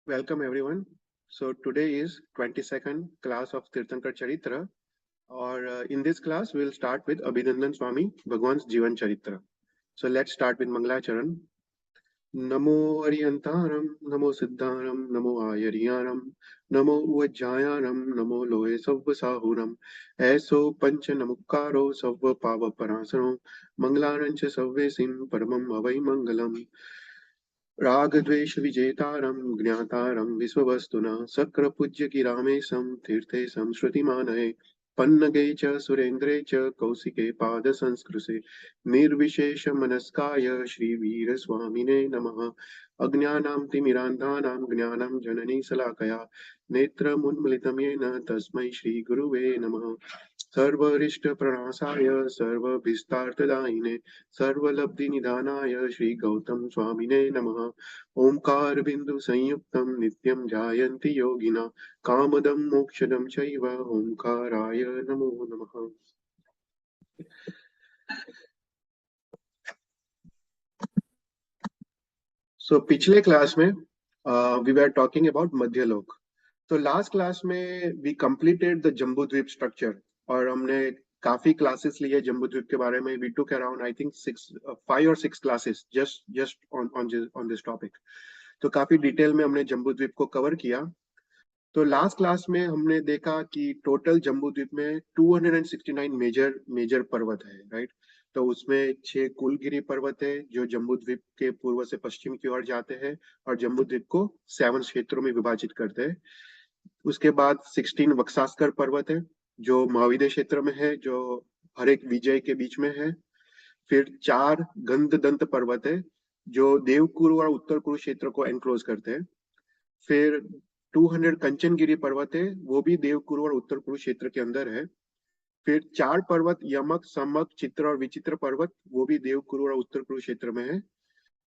Welcome everyone. So today is 22nd class of Tirthankar Charitra, or in this class we'll start with Abhinandan Swami Bhagwan's Jivan Charitra. So let's start with Mangalacharan. नमो अरियंतारम नमो सिद्धारम नमो आयरियारम नमो उज्जायारम नमो लोहे सव्व साहुरम ऐसो पंच नमुक्कारो सव्व पाव परासरो मंगलारंच सव्वे SIM परमम अवै मंगलम राग द्वेष विजेतारम ज्ञातारम विश्ववस्तुना शक्र पूज्य गिरामेशम तीर्थे संश्रुतिमानये पन्नगे च सुरेन्द्रे च कौशिके पाद संस्कृते निर्विशेष मनस्काय श्री वीर स्वामिने नमः अज्ञानां तिमिरान्धानां ज्ञानं जननी शलाकया नेत्रमुन्मिलितं येन तस्मै श्री गुरुवे नमः सर्वरिष्ट प्रणाशाय सर्वभिस्तार्थदायिने सर्वलब्धिनिधानाय श्री गौतम स्वामिने नमः ओंकार बिंदु संयुक्तं नित्यं ध्यायन्ति योगिना कामदं मोक्षदं चैव ओंकाराय नमो नमः। सो पिछले क्लास में we were talking about Madhyalok. तो लास्ट क्लास में we completed the Jambudweep structure और हमने काफी क्लासेस लिए जम्बूद्वीप के बारे में। We took around I think 5 or 6 classes just on this topic. तो काफी डिटेल में हमने जम्बूद्वीप को कवर किया। तो लास्ट क्लास में हमने देखा कि टोटल जम्बूद्वीप में 269 मेजर पर्वत है, राइट। तो उसमें 6 कुलगिरी पर्वत है जो जम्बूद्वीप के पूर्व से पश्चिम की ओर जाते हैं और जम्बूद्वीप को 7 क्षेत्रों में विभाजित करते हैं। उसके बाद 16 वक्सास्कर पर्वत है जो महाविद्य क्षेत्र में है, जो हर एक विजय के बीच में है। फिर 4 गंधदंत पर्वत है जो देवकुरु और उत्तर कुरु क्षेत्र को एनक्लोज करते हैं। फिर 200 कंचनगिरी पर्वत है, वो भी देवकुरु और उत्तर कुरु क्षेत्र के अंदर है। फिर 4 पर्वत यमक समक चित्र और विचित्र पर्वत, वो भी देवकुरु और उत्तर कुरु क्षेत्र में है।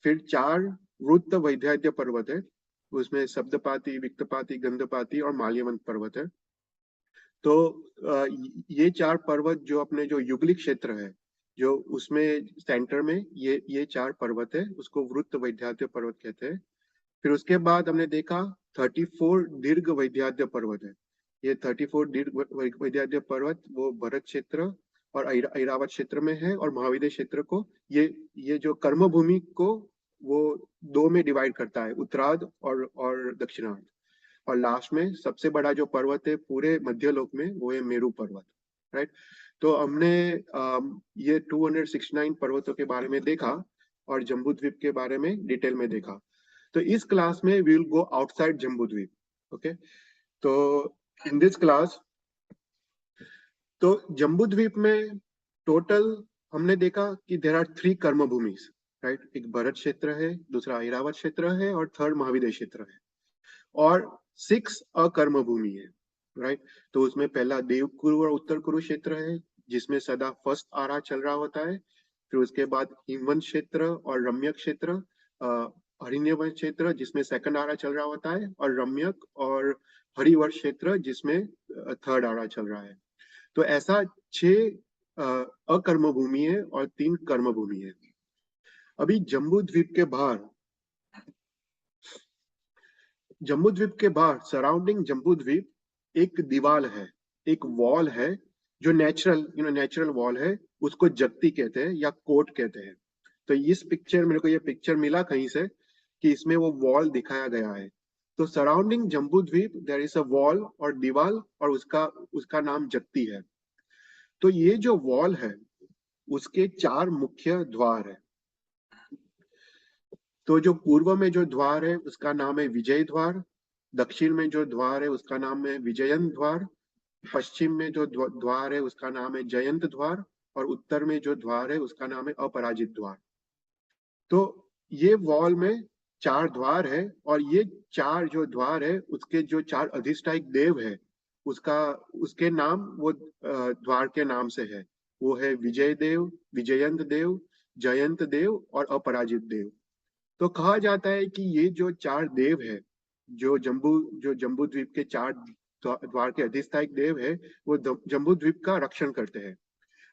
फिर 4 वृत्त वैद्याद्य पर्वत है, उसमें शब्दपाती विक्तपाती गंधपाती और माल्यवंत पर्वत है। तो ये 4 पर्वत जो अपने जो युगलिक क्षेत्र है, जो उसमें सेंटर में ये 4 पर्वत है, उसको वृत्त वैद्याद्य पर्वत कहते हैं। फिर उसके बाद हमने देखा 34 दीर्घ वैद्याद्य पर्वत है। ये 34 दीर्घ वैद्याद्य पर्वत वो भरत क्षेत्र और ऐरावत क्षेत्र में है, और महाविद्य क्षेत्र को ये जो कर्म भूमि को वो 2 में डिवाइड करता है, उत्तरार्ध और दक्षिणार्ध। और लास्ट में सबसे बड़ा जो पर्वत है पूरे मध्यलोक में वो है मेरू पर्वत, राइट। तो हमने ये 269 पर्वतों के बारे में देखा और जम्बूद्वीप के बारे में डिटेल में देखा। तो इस क्लास में we will go outside Jambudweep, okay. तो इन दिस क्लास, तो जम्बूद्वीप में टोटल हमने देखा कि देर आर 3 कर्म भूमिस, राइट। एक भरत क्षेत्र है, दूसरा ऐरावत क्षेत्र है और थर्ड महाविद्य क्षेत्र है, और 6 अकर्म भूमि है, राइट। तो उसमें पहला देवकुरु और उत्तर कुरु क्षेत्र है जिसमें सदा फर्स्ट आरा चल रहा होता है। फिर उसके बाद हिमवंत क्षेत्र और रम्यक क्षेत्र, हरिण्यवंश क्षेत्र जिसमें सेकंड आरा चल रहा होता है, और रम्यक और हरिवर्ष क्षेत्र जिसमें थर्ड आरा चल रहा है। तो ऐसा 6 अकर्म भूमि है और 3 कर्म भूमि है। अभी जम्बूद्वीप के बाहर सराउंडिंग जम्बूद्वीप एक दीवार है, एक वॉल है जो नेचुरल वॉल है, उसको जगती कहते हैं या कोट कहते हैं। तो इस पिक्चर, मेरे को ये पिक्चर मिला कहीं से कि इसमें वो वॉल दिखाया गया है। तो surrounding Jambudweep there is a wall और दीवार, और उसका नाम जगती है। तो ये जो वॉल है उसके 4 मुख्य द्वार है। तो जो पूर्व में जो द्वार है उसका नाम है विजय द्वार, दक्षिण में जो द्वार है उसका नाम है विजयन द्वार, पश्चिम में जो द्वार है उसका नाम है जयंत द्वार, और उत्तर में जो द्वार है उसका नाम है अपराजित द्वार। तो ये वॉल में 4 द्वार है, और ये 4 जो द्वार है उसके जो 4 अधिष्ठायक देव है उसके नाम वो द्वार के नाम से है। वो है विजय देव, विजयंत देव, जयंत देव और अपराजित देव। तो कहा जाता है कि ये जो 4 देव है, जो जम्बू द्वीप के 4 द्वार के अधिष्ठायक देव है, वो जम्बू द्वीप का रक्षण करते हैं।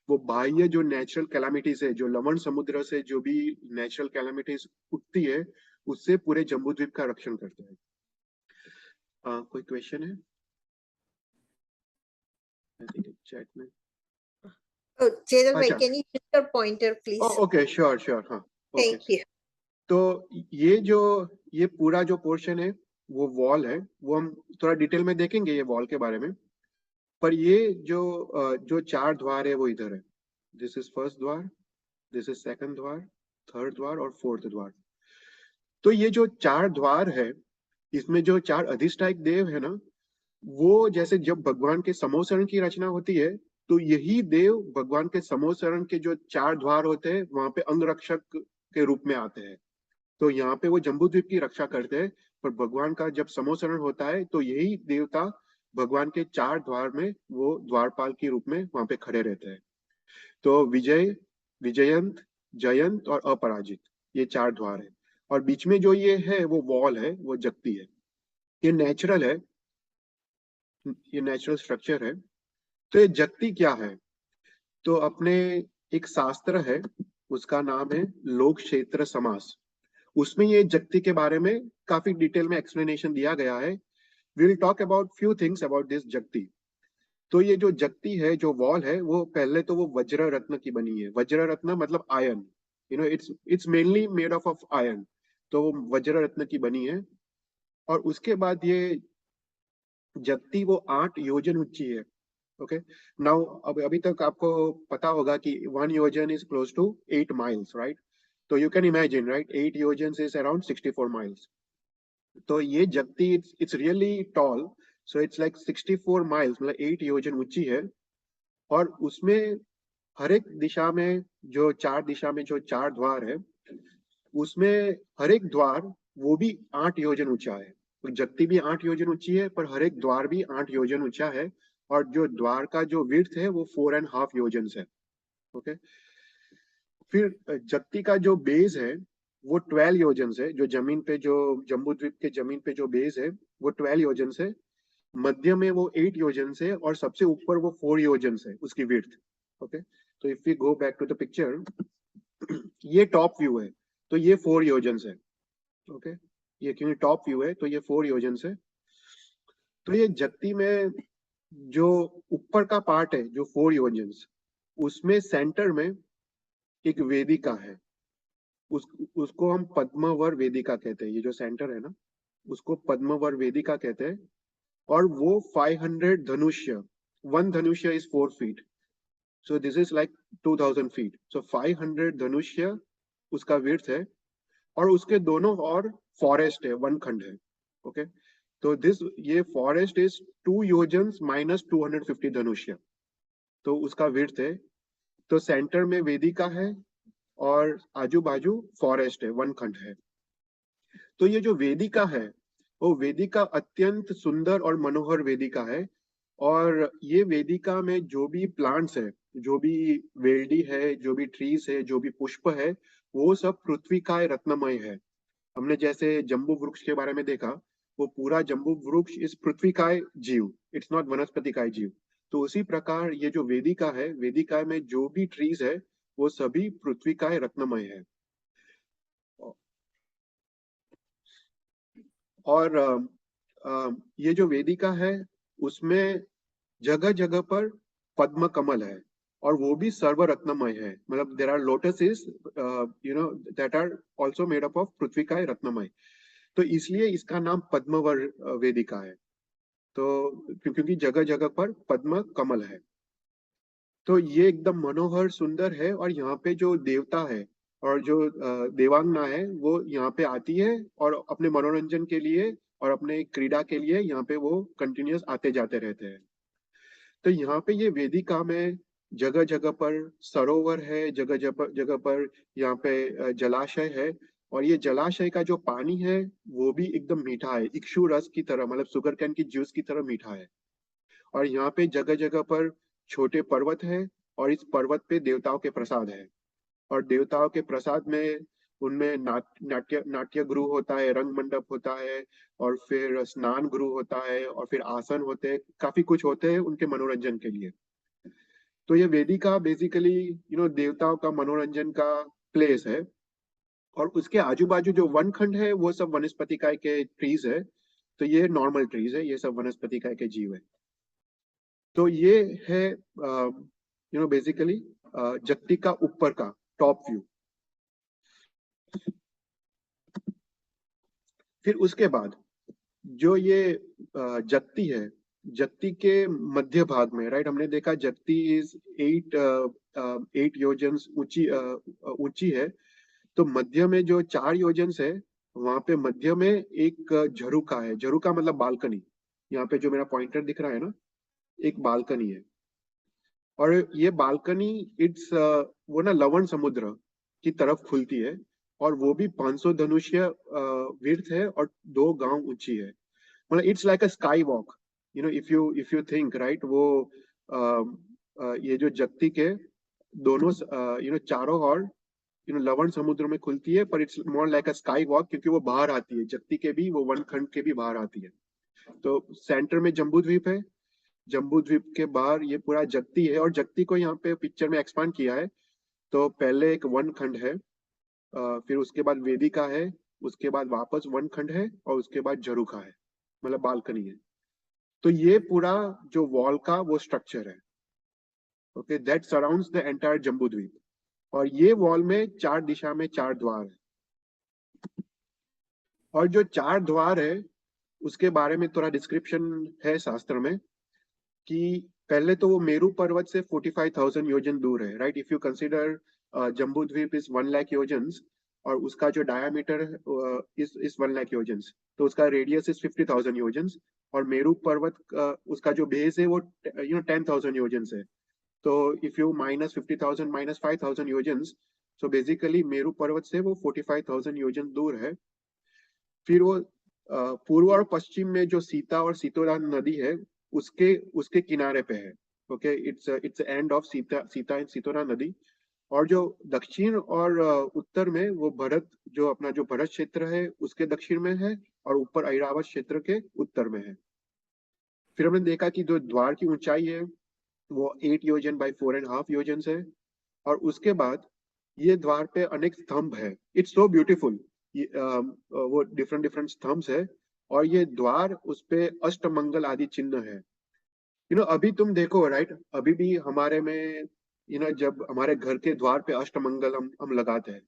वो बाह्य जो नेचुरल कैलामिटीज है, जो लवण समुद्र से जो भी नेचुरल कैलामिटीज उठती है, उससे पूरे जम्बू द्वीप का रक्षण करते हैं। कोई क्वेश्चन है चैट में? Oh, Chetan bhai, अच्छा, can you use your pointer, please? Okay, sure sure, हाँ, ओके। Thank you. तो ये पूरा जो पोर्शन है वो वॉल है, वो हम थोड़ा डिटेल में देखेंगे ये वॉल के बारे में। पर ये जो चार द्वार है वो इधर है। दिस इज फर्स्ट द्वार, दिस इज सेकंड द्वार, थर्ड द्वार और फोर्थ द्वार। तो ये जो चार द्वार है, इसमें जो चार अधिष्ठायक देव है ना, वो जैसे जब भगवान के समोसरण की रचना होती है, तो यही देव भगवान के समोसरण के जो चार द्वार होते हैं वहां पे अंगरक्षक के रूप में आते हैं। तो यहाँ पे वो जम्बूद्वीप की रक्षा करते हैं, पर भगवान का जब समोसरण होता है तो यही देवता भगवान के चार द्वार में वो द्वारपाल के रूप में वहां पे खड़े रहते हैं। तो विजय, विजयंत, जयंत और अपराजित, ये चार द्वार है। और बीच में जो ये है वो वॉल है, वो जगती है। ये नेचुरल है, ये नेचुरल स्ट्रक्चर है। तो ये जगती क्या है? तो अपने एक शास्त्र है, उसका नाम है लोक क्षेत्र समास। उसमें ये जगती के बारे में काफी डिटेल में एक्सप्लेनेशन दिया गया है। We will talk about few things about this jagati. तो ये जो जगती है, जो वॉल है, वो पहले तो वो वज्र रत्न की बनी है। वज्र रत्न मतलब iron, it's mainly made of iron. तो वो वज्र रत्न की बनी है। और उसके बाद ये जगती वो 8 योजन ऊंची है। ओके, नाउ अब अभी तक आपको पता होगा कि 1 yojan is close to 8 miles, right? तो you can imagine, right, 8 yojan is around 64 miles. तो ये jagati it's really tall. So it's like 64 miles, मतलब 8 योजन ऊंची है। और उसमें हर एक दिशा में, जो चार दिशा में जो चार द्वार है, उसमें हर एक द्वार वो भी 8 योजन ऊंचा है। तो जगती भी 8 योजन ऊंची है, पर हर एक द्वार भी 8 योजन ऊंचा है। और जो द्वार का जो विड्थ है वो 4.5 योजन है। ओके, फिर जगती का जो बेस है वो 12 योजन है। जो जमीन पे, जो जम्बू द्वीप के जमीन पे जो बेस है वो 12 योजन है। मध्य में वो 8 योजन है और सबसे ऊपर वो 4 योजन है उसकी विड्थ। ओके, तो if we go back to the picture, ये टॉप व्यू है, तो ये 4 योजन है। ओके, ये क्योंकि टॉप व्यू है तो ये 4 योजन है। तो ये जगती में जो ऊपर का पार्ट है, जो 4 योजन, उसमें सेंटर में एक वेदिका है। उस उसको हम पद्मवर वेदिका कहते हैं। ये जो सेंटर है ना, उसको पद्मवर वेदिका कहते हैं। और वो 500 धनुष्य, वन धनुष्य is 4 feet, so this is like 2000 feet. So 500 धनुष्य उसका विड्थ है। और उसके दोनों और फॉरेस्ट है, वन खंड है। ओके, तो ये फॉरेस्ट इज 2 योजन माइनस 250 धनुष्य, तो उसका विड्थ है। तो सेंटर में वेदिका है और आजू बाजू फॉरेस्ट है, वन खंड है। तो ये जो वेदिका है, वो वेदिका अत्यंत सुंदर और मनोहर वेदिका है। और ये वेदिका में जो भी प्लांट्स है, जो भी वेल्डी है, जो भी ट्रीज है, जो भी पुष्प है, वो सब पृथ्वी का रत्नमय है। हमने जैसे जम्बू वृक्ष के बारे में देखा, वो पूरा जम्बू वृक्ष इस पृथ्वी का जीव, इट्स नॉट वनस्पति का जीव। तो उसी प्रकार ये जो वेदिका है, वेदिका में जो भी ट्रीज है वो सभी पृथ्वी का रत्नमय है। और ये जो वेदिका है, उसमें जगह जगह पर पद्म कमल है। और वो भी सर्व रत्नमय है, मतलब there are lotus is that are also made up of पृथ्वी का रत्नमय। तो इसलिए इसका नाम पद्मवर वेदिका है। तो क्योंकि जगह जगह पर पद्म कमल है। तो ये एकदम मनोहर सुंदर है। और यहाँ पे जो देवता है और जो देवांगना है, वो यहाँ पे आती है और अपने मनोरंजन के लिए और अपने क्रीड़ा के लिए यहाँ पे वो कंटिन्यूस आते जाते रहते हैं। तो यहाँ पे ये वेदिका में जगह जगह पर सरोवर है, जगह जगह जगह पर यहाँ पे जलाशय है। और ये जलाशय का जो पानी है वो भी एकदम मीठा है, इक्षु रस की तरह, मतलब शुगर कैन की जूस की तरह मीठा है। और यहाँ पे जगह जगह पर छोटे पर्वत है, और इस पर्वत पे देवताओं के प्रसाद है। और देवताओं के प्रसाद में, उनमें नाट्य गृह होता है, रंग मंडप होता है, और फिर स्नान गृह होता है, और फिर आसन होते हैं, काफी कुछ होते हैं उनके मनोरंजन के लिए। तो ये वेदिका बेसिकली देवताओं का मनोरंजन का प्लेस है। और उसके आजू बाजू जो वन खंड है वो सब वनस्पति काय के ट्रीज है। तो ये नॉर्मल ट्रीज है, ये सब वनस्पति का एक जीव है। तो ये है बेसिकली जगती का ऊपर का टॉप व्यू। फिर उसके बाद जो ये जगती है, जगती के मध्य भाग में, राइट, हमने देखा जगती इज 8 योजन ऊंची है। तो मध्य में जो 4 योजन है, वहां पे मध्य में एक झरोखा है। झरोखा मतलब बालकनी। यहाँ पे जो मेरा पॉइंटर दिख रहा है ना, एक बालकनी है। और ये बालकनी इट्स वो ना लवण समुद्र की तरफ खुलती है, और वो भी 500 धनुष्य विड्थ है और 2 गांव ऊंची है। मतलब it's like a sky walk, if you think, right. वो ये जो जगती के दोनों चारों ओर लवण समुद्र में खुलती है, पर it's more like a sky walk, क्योंकि वो बाहर आती है, जगती के भी, वो वन खंड के भी बाहर आती है। तो सेंटर में जम्बू द्वीप है। जम्बू द्वीप के बाहर ये पूरा जगती है, और जगती को यहाँ पे पिक्चर में एक्सपांड किया है। तो पहले एक वन खंड है, फिर उसके बाद वेदिका है, उसके बाद वापस वन खंड है, और उसके बाद झरोखा है, मतलब बालकनी है। तो ये पूरा जो वॉल का वो स्ट्रक्चर है, okay, that surrounds the entire Jambudweep. और ये वॉल में 4 दिशा में 4 द्वार है। और जो 4 द्वार है, उसके बारे में थोड़ा डिस्क्रिप्शन है शास्त्र में, कि पहले तो वो मेरू पर्वत से 45,000 योजन दूर है, right. If you consider Jambudweep is 1 lakh योजन, और उसका जो डायामीटर इस 1 लाख योजन, तो उसका रेडियस इज 50,000 योजन। और मेरू पर्वत उसका जो बेस है वो 10,000 योजन है। तो इफ यू माइनस 50,000 माइनस 5,000 योजन, सो बेसिकली मेरू पर्वत से वो 45,000 योजन दूर है। फिर वो पूर्व और पश्चिम में जो सीता और सीतोरा नदी है, उसके उसके किनारे पे है। Okay, it's end of Sita and Sitora नदी। और जो दक्षिण और उत्तर में वो भरत, जो अपना जो भरत क्षेत्र है उसके दक्षिण में है, और ऊपर ऐरावत क्षेत्र के उत्तर में है। फिर हमने देखा कि जो द्वार की ऊंचाई है वो 8 योजन बाई 4.5 योजन है। और उसके बाद ये द्वार पे अनेक स्तंभ है। It's so beautiful. वो डिफरेंट डिफरेंट स्तंभ है, और ये द्वार उस पे अष्टमंगल आदि चिन्ह है। अभी तुम देखो, राइट, अभी भी हमारे में जब हमारे घर के द्वार पे अष्टमंगल हम लगाते हैं,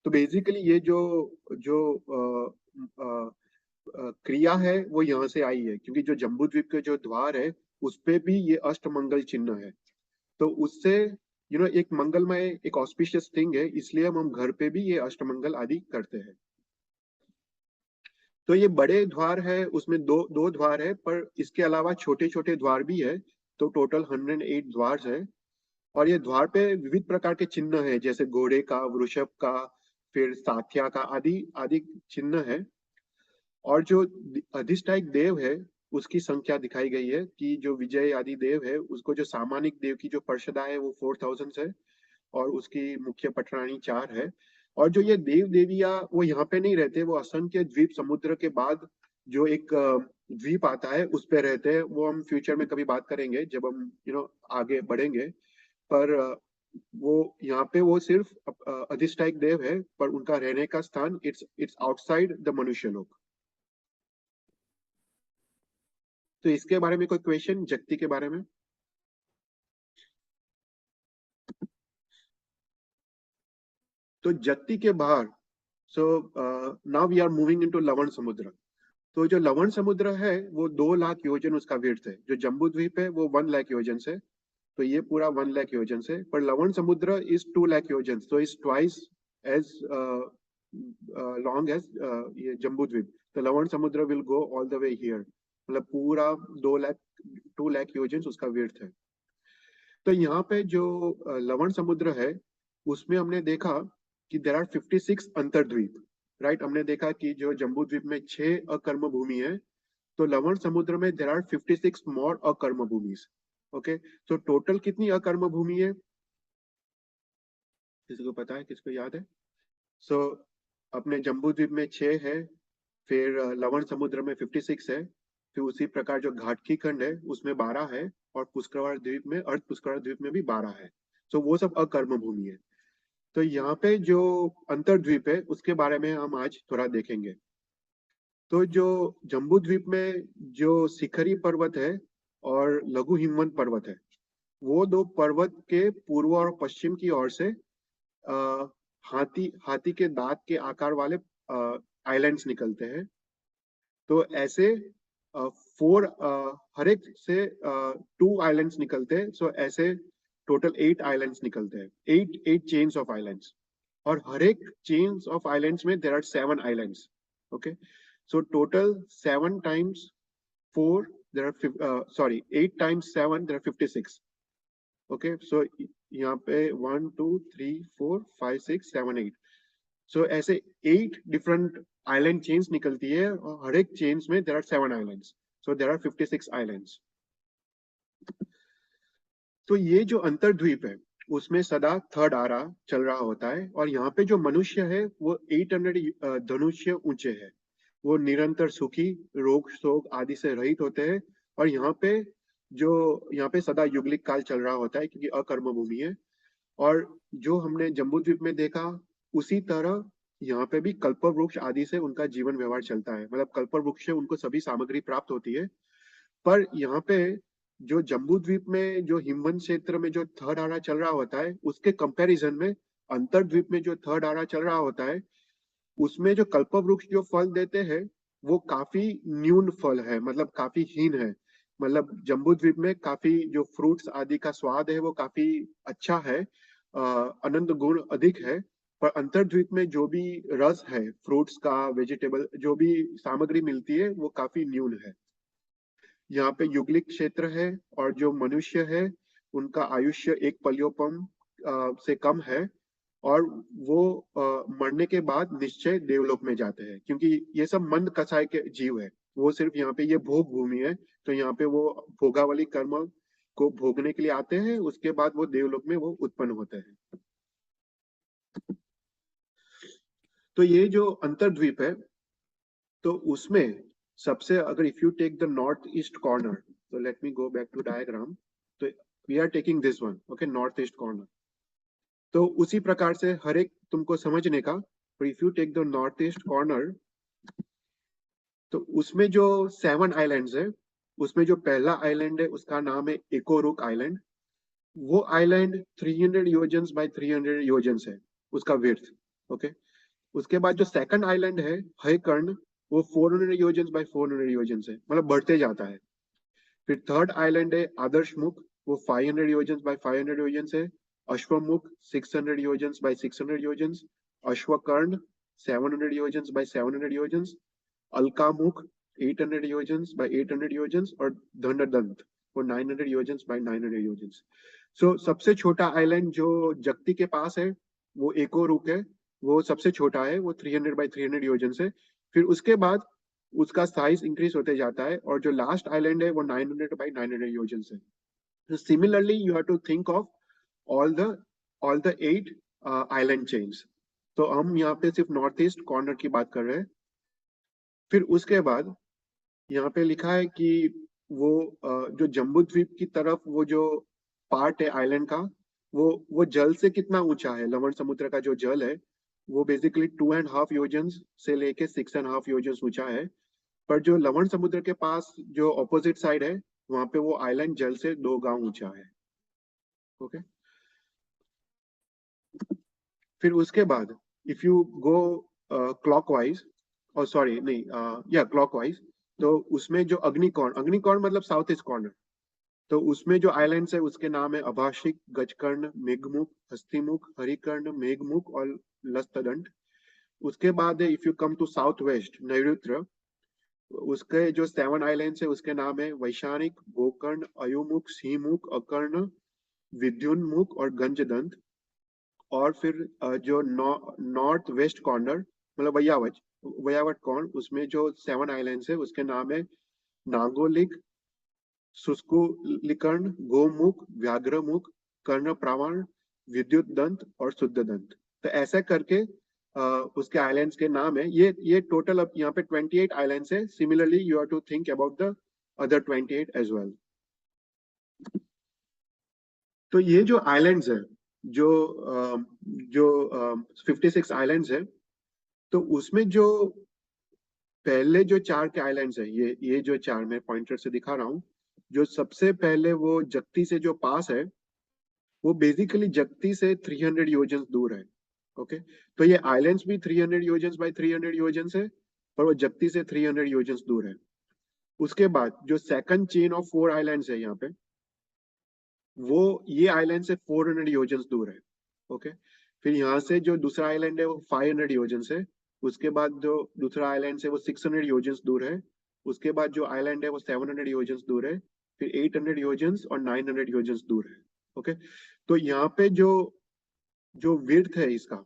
तो बेसिकली ये जो जो क्रिया है वो यहाँ से आई है, क्योंकि जो जम्बू द्वीप के जो द्वार है उस पे भी ये अष्टमंगल चिन्ह है। तो उससे एक मंगलमय, एक ऑस्पिशियस थिंग है, इसलिए हम घर पे भी ये अष्टमंगल आदि करते हैं। तो ये बड़े द्वार है, उसमें दो दो द्वार है, पर इसके अलावा छोटे छोटे द्वार भी है। तो टोटल 108 द्वार है। और ये द्वार पे विविध प्रकार के चिन्ह है, जैसे घोड़े का, वृषभ का, फिर साथिया का, आदि आदि चिन्ह है। और जो अधिष्ठायक देव है उसकी संख्या दिखाई गई है, कि जो विजय आदि देव है उसको, जो सामानिक देव की जो पार्षदा है वो 4,000 है, और उसकी मुख्य पटरानी 4 है। और जो ये देव देविया वो यहाँ पे नहीं रहते, वो असंख्य द्वीप समुद्र के बाद जो एक द्वीप आता है उस पे रहते हैं। वो हम फ्यूचर में कभी बात करेंगे जब हम आगे बढ़ेंगे। पर वो यहाँ पे वो सिर्फ अधिष्ठायक देव है, पर उनका रहने का स्थान इट्स आउटसाइड द मनुष्य लोक। तो इसके बारे में कोई क्वेश्चन, जगती के बारे में? तो जगती के बाहर, so now we are moving into Lavan Samudra. तो जो लवण समुद्र है वो 2 लाख योजन उसका विड्थ है। जो जम्बू द्वीप है वो 1 लाख योजन है। तो ये पूरा 1 लाख योजन है, पर लवण समुद्र इज 2 लाख योजन, तो is twice as long as ये जम्बू द्वीप। तो Lavan Samudra will go all the way here, मतलब पूरा 2 लाख योजन उसका विड्थ है। तो यहाँ पे जो लवण समुद्र है उसमें हमने देखा कि देर आर 56 अंतर्द्वीप, राइट। हमने देखा कि जो जम्बू द्वीप में 6 अकर्म भूमि है, तो लवण समुद्र में देर आर 56 मोर अकर्म भूमि। ओके, तो टोटल कितनी अकर्म भूमि है, किसी को पता है, किसको याद है? सो अपने जम्बू द्वीप में 6 है, फिर लवण समुद्र में 56 है, फिर उसी प्रकार जो घाटकी खंड है उसमें 12 है, और पुष्कर द्वीप में, अर्ध पुष्कर द्वीप में भी 12 है। सो वो सब अकर्म भूमि है। तो यहाँ पे जो अंतर्द्वीप है उसके बारे में हम आज थोड़ा देखेंगे। तो जो जम्बू द्वीप में जो शिखरी पर्वत है और लघु हिमवंत पर्वत है, वो दो पर्वत के पूर्व और पश्चिम की ओर से हाथी हाथी के दांत के आकार वाले आइलैंड्स निकलते हैं। तो ऐसे फोर हर एक से 2 आइलैंड्स निकलते हैं। सो ऐसे टोटल 8 आइलैंड्स निकलते हैं, 8 चेन्स ऑफ आइलैंड्स। और हर एक चेन्स ऑफ आइलैंड्स में there are 7 islands. Okay, so total 7 times 4 there are 8 times 7 there are 56. Okay, so यहाँ पे 1 2 3 4 5 6 7 8, so ऐसे 8 different island chains निकलती है और हर एक chains में there are 7 islands, so there are 56 islands. तो ये जो अंतर्द्वीप है उसमें सदा थर्ड आरा चल रहा होता है, और यहाँ पे जो मनुष्य है वो 800 धनुष्य ऊंचे है। वो निरंतर सुखी, रोग शोक आदि से रहित होते हैं। और यहाँ पे सदा युगलिक काल चल रहा होता है क्योंकि अकर्म भूमि है। और जो हमने जम्बू द्वीप में देखा उसी तरह यहाँ पे भी कल्प वृक्ष आदि से उनका जीवन व्यवहार चलता है, मतलब कल्प वृक्ष से उनको सभी सामग्री प्राप्त होती है। पर यहाँ पे जो जम्बू द्वीप में जो हिमवंत क्षेत्र में जो थर्ड आरा चल रहा होता है उसके कंपैरिजन में अंतर्द्वीप में जो थर्ड आरा चल रहा होता है उसमें जो कल्प वृक्ष जो फल देते हैं वो काफी न्यून फल है, मतलब काफी हीन है। मतलब जम्बू द्वीप में काफी जो फ्रूट्स आदि का स्वाद है वो काफी अच्छा है, आनंद गुण अधिक है। पर अंतर्द्वीप में जो भी रस है फ्रूट्स का, वेजिटेबल जो भी सामग्री मिलती है वो काफी न्यून है। यहाँ पे युगलिक क्षेत्र है और जो मनुष्य है उनका आयुष्य एक पलियोपम से कम है, और वो मरने के बाद निश्चय देवलोक में जाते हैं क्योंकि ये सब मंद कसाय के जीव है। वो सिर्फ यहाँ पे ये भोग भूमि है, तो यहाँ पे वो भोगावली कर्म को भोगने के लिए आते हैं, उसके बाद वो देवलोक में वो उत्पन्न होते हैं। तो ये जो अंतर्द्वीप है तो उसमें सबसे, अगर if you take the north east corner, तो let me go back to diagram. तो we are taking this one, okay, north east corner. तो उसी प्रकार से हर एक तुमको समझने का, if you take the north east corner तो उसमें जो 7 आइलैंड्स है उसमें जो पहला आइलैंड है उसका नाम है एकोरुक आइलैंड। वो आइलैंड 300 योजन्स बाय 300 योजन्स है उसका विड्थ। ओके, उसके बाद जो सेकंड आइलैंड है हयकर्ण, वो 400 योजन्स बाय 400 योजन्स है, मतलब बढ़ते जाता है। फिर थर्ड आइलैंड है आदर्शमुख, वो 500 योजन्स बाय 500 योजन्स है। अश्वमुख 600 योजन्स बाय 600 योजन्स। अश्वकर्ण 700 योजन्स बाय 700 योजन्स। अलकामुख 800 योजन्स बाय 800 योजन्स। और धनदंत वो 900 योजन्स बाय 900 योजन्स। सो सबसे छोटा आइलैंड जो जगती के पास है वो एकोरुक है, वो सबसे छोटा है, वो 300 बाय 300 योजन्स है। फिर उसके बाद उसका साइज इंक्रीज होते जाता है, और जो लास्ट आइलैंड है वो 900 बाय 900 योजन्स है। So similarly, you have to think of all the 8 island chains. तो हम यहाँ पे सिर्फ नॉर्थ ईस्ट कॉर्नर की बात कर रहे हैं। फिर उसके बाद यहाँ पे लिखा है कि वो जो जम्बू द्वीप की तरफ वो जो पार्ट है आइलैंड का, वो जल से कितना ऊंचा है, लवण समुद्र का जो जल है वो बेसिकली 2.5 योजन्स से लेके 6.5 योजन्स ऊंचा है। पर जो लवण समुद्र के पास जो ऑपोजिट साइड है वहां पे वो आइलैंड जल से 2 गांव ऊंचा है। ओके, फिर उसके बाद इफ यू गो क्लॉकवाइज, और सॉरी नहीं, या क्लॉकवाइज, तो उसमें जो अग्निकॉर्न मतलब साउथ ईस्ट कॉर्नर, तो उसमें जो आइलैंड्स है उसके नाम है अभाषिक, गजकर्ण, मेघमुख, हस्तिमुख, हरिकर्ण, मेघमुख और लस्तदंड। उसके बाद if you come to south west नैऋत्य, उसके जो 7 आइलैंड्स है उसके नाम है वैशानिक, गोकर्ण, अयुमुख, सिंहमुख, अकर्ण, विद्युन्मुख और गंजदंत। और फिर जो नॉर्थ वेस्ट कॉर्नर मतलब वयावट कॉर्न, उसमें जो 7 आइलैंड्स है उसके नाम है नागोलिक, शुष्कुलिकर्ण, गोमुख, व्याघ्रमुख, कर्ण प्रावण, विद्युत दंत और शुद्ध दंत। तो ऐसा करके उसके आइलैंड्स के नाम है। ये टोटल अब यहाँ पे 28 आइलैंड्स है। Similarly you have to think about the other 28 as well. तो ये जो आइलैंड्स है जो 56 आइलैंड्स है, तो उसमें जो पहले जो चार के आइलैंड्स है, ये जो चार मैं पॉइंटर से दिखा रहा हूँ, जो सबसे पहले वो जगती से जो पास है, वो बेसिकली जगती से 300 योजन दूर है। ओके, तो ये आइलैंड्स भी 300 योजन बाय 300 योजन है, पर वो जगती से 300 योजन दूर है। उसके बाद जो सेकंड चेन ऑफ 4 आइलैंड्स है यहाँ पे, वो ये आइलैंड से 400 योजन दूर है। ओके, फिर यहाँ से जो दूसरा आइलैंड है वो 500 योजन है। उसके बाद जो दूसरा आइलैंड है वो 600 योजन दूर है। उसके बाद जो आइलैंड है वो 700 योजन दूर है। फिर 800 योजन और 900 योजन दूर है। ओके, तो यहाँ पे जो जो विड्थ है इसका,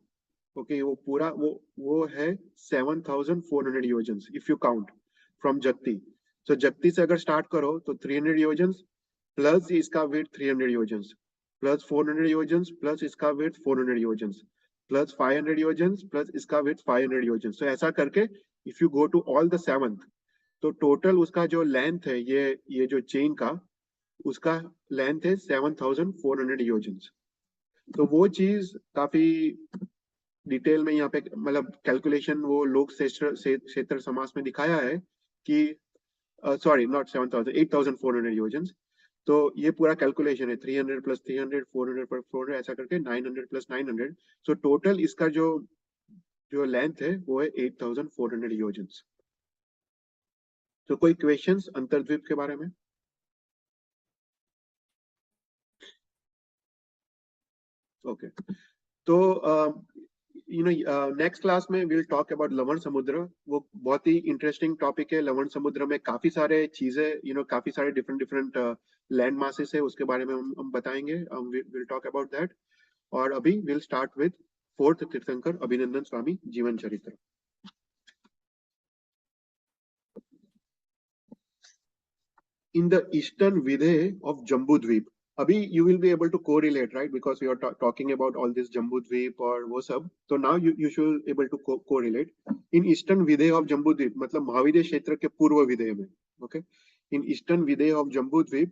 ओके, वो पूरा वो है 7,400 योजन इफ यू काउंट फ्रॉम जगती। सो जगती से अगर स्टार्ट करो तो 300 योजन प्लस इसका विड्थ 300 योजन प्लस 400 योजन प्लस इसका विड्थ 400 योजन प्लस 500 योजन प्लस इसका विड्थ 500 योजन। सो ऐसा करके if you go to all the seventh, तो टोटल उसका जो लेंथ है, ये जो चेन का, उसका लेंथ है 7,400 योजन। तो वो चीज काफी डिटेल में यहाँ पे मतलब कैलकुलेशन वो लोक क्षेत्र समास में दिखाया है कि सॉरी नॉट 7,000, 8,400 योजन। तो ये पूरा कैलकुलेशन है 300 प्लस 300 400 प्लस 400 ऐसा करके 900 प्लस 900। सो टोटल इसका जो जो लेंथ है वो है 8,400 योजन। तो कोई क्वेश्चंस अंतर्द्वीप के बारे में? ओके, तो नेक्स्ट क्लास में विल टॉक अबाउट लवण समुद्र। वो बहुत ही इंटरेस्टिंग टॉपिक है। लवण समुद्र में काफी सारे चीजें, काफी सारे डिफरेंट डिफरेंट लैंड मासेस है, उसके बारे में हम बताएंगे। Will talk about that. और अभी विल स्टार्ट विद फोर्थ तीर्थंकर अभिनंदन स्वामी जीवन चरित्र। In the eastern Vidhe of Jambudvip, अभी you will be able to correlate, right? Because we are talking about all this Jambudvip और वो सब, तो now you should able to correlate. In eastern Vidhe of Jambudvip, मतलब महाविद्य क्षेत्र के पूर्व विधेय में, okay? In eastern Vidhe of Jambudvip,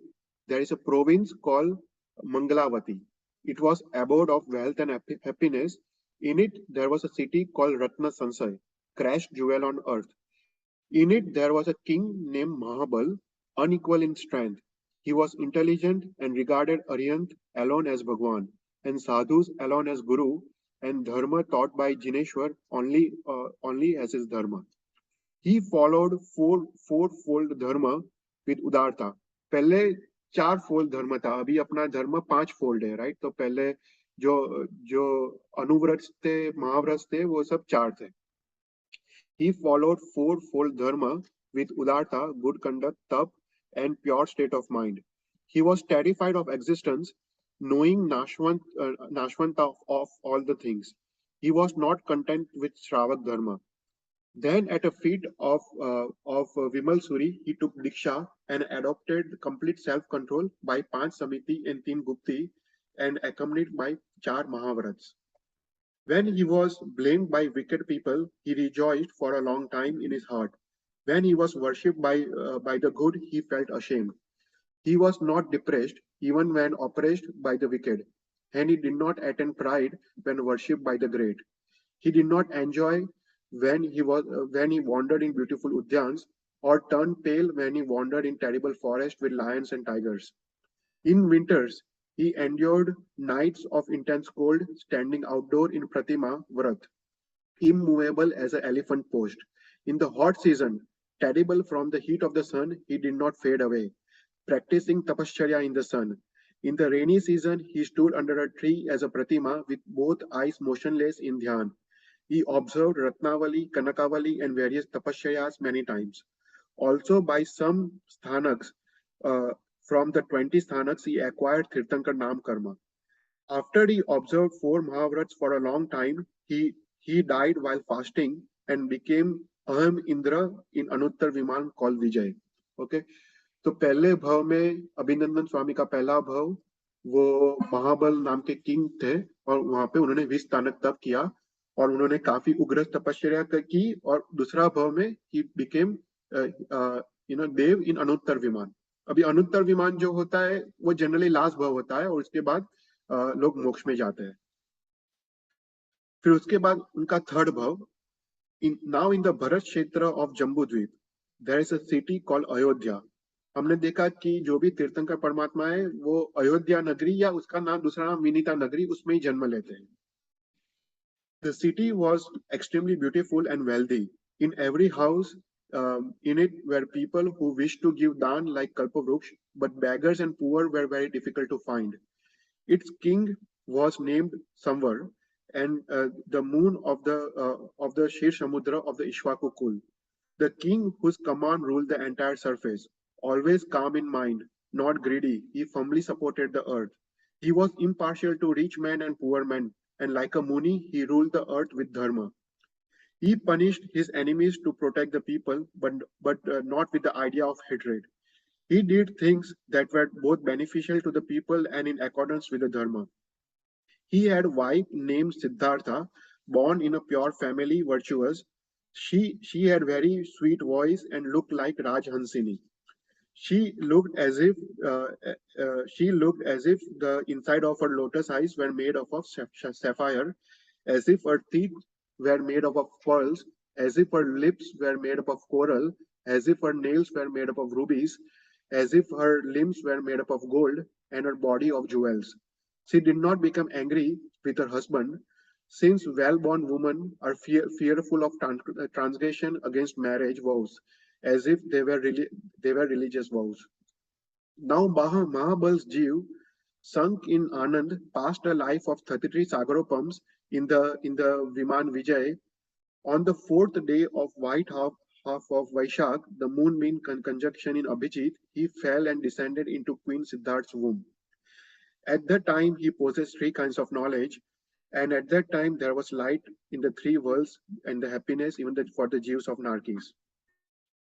there is a province called Mangalavati. It was abode of wealth and happiness. In it, there was a city called Ratna Sansay, crashed jewel on earth. In it, there was a king named Mahabal, unequal in strength. He was intelligent and regarded Aryant alone as Bhagwan, and Sadhus alone as Guru, and Dharma taught by Jineshwar only as his Dharma. He followed fourfold Dharma with Udarta. पहले 4 fold धर्म था, अभी अपना धर्म 5 fold है, right? तो पहले जो जो अनुव्रत थे, महाव्रत थे, वो सब 4 थे। He followed fourfold dharma with udarta, good conduct, tap, and pure state of mind. He was terrified of existence, knowing Nashwanta of all the things. He was not content with Shravak dharma. Then, at a feat of Vimal Suri, he took Diksha and adopted complete self-control by Panch Samiti and Teen Gupti, and accompanied by Char Mahavrats. When he was blamed by wicked people, he rejoiced for a long time in his heart. When he was worshipped by the good, he felt ashamed. He was not depressed even when oppressed by the wicked, and he did not attain pride when worshipped by the great. He did not enjoy when he wandered in beautiful udyans, or turned pale when he wandered in terrible forest with lions and tigers. In winters, he endured nights of intense cold, standing outdoor in Pratima Vrat, immovable as an elephant post. In the hot season, terrible from the heat of the sun, he did not fade away, practicing tapashcharya in the sun. In the rainy season, he stood under a tree as a Pratima with both eyes motionless in dhyan. He observed Ratnavali, Kanakavali, and various tapascharyas many times. Also, by some sthanaks, uh, from the 20 sthanaks, he acquired Tirthankar Nam Karma. After he observed 4 Mahavrats for a long time, he died while fasting and became Aham Indra in Anuttar Viman called Vijay. Okay, तो पहले भव में अभिनंदन स्वामी का पहला भव वो महाबल नाम के किंग थे, और वहां पे उन्होंने 20 स्थानक तप किया और उन्होंने काफी उग्र तपस्या की। और दूसरा भव में ही बिकेम देव इन अनुत्तर विमान। अभी अनुत्तर विमान जो होता है वो जनरली लास्ट भव होता है, और उसके बाद लोग मोक्ष में जाते हैं। फिर उसके बाद उनका थर्ड भव Now in the Bharat Kshetra of Jambudvip, there is a city called Ayodhya. हमने देखा कि जो भी तीर्थंकर परमात्मा है वो अयोध्या नगरी या उसका नाम दूसरा नाम विनीता नगरी उसमें ही जन्म लेते हैं. The city was extremely beautiful and wealthy. In every house in it were people who wished to give dan like Kalpavruksha, but beggars and poor were very difficult to find. Its king was named Samvar, and the moon of the Shir Samudra of the Ishwaku Kul. The king whose command ruled the entire surface, always calm in mind, not greedy, he firmly supported the earth. He was impartial to rich men and poor men, and like a Muni, he ruled the earth with dharma. He punished his enemies to protect the people, but not with the idea of hatred. He did things that were both beneficial to the people and in accordance with the dharma. He had a wife named Siddhartha, born in a pure family, virtuous. She had very sweet voice and looked like Rajhansini. She looked as if the inside of her lotus eyes were made of sapphire, as if her teeth were made up of pearls, as if her lips were made up of coral, as if her nails were made up of rubies, as if her limbs were made up of gold, and her body of jewels. She did not become angry with her husband, since well-born women are fearful of transgression against marriage vows, as if they were religious vows. Now Mahabal's Jeev, sunk in Anand, passed a life of 33 Sagaropams in the Viman Vijay. On the fourth day of white half of Vaishak, the moon-mean conjunction in Abhijit, he fell and descended into Queen Siddharth's womb. At that time, he possessed three kinds of knowledge, and at that time there was light in the three worlds and the happiness even for the Jews of Narkis.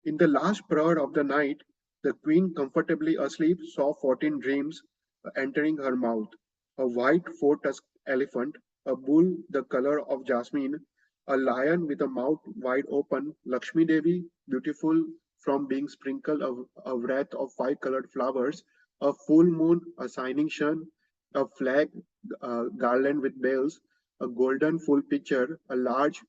In the last prayer of the night, the queen, comfortably asleep, saw 14 dreams entering her mouth. A white four-tusked elephant, a bull the color of jasmine, a lion with a mouth wide open, Lakshmi Devi, beautiful from being sprinkled a wreath of five-colored flowers, a full moon, a shining sun, a flag garland with bells, a golden full pitcher, a large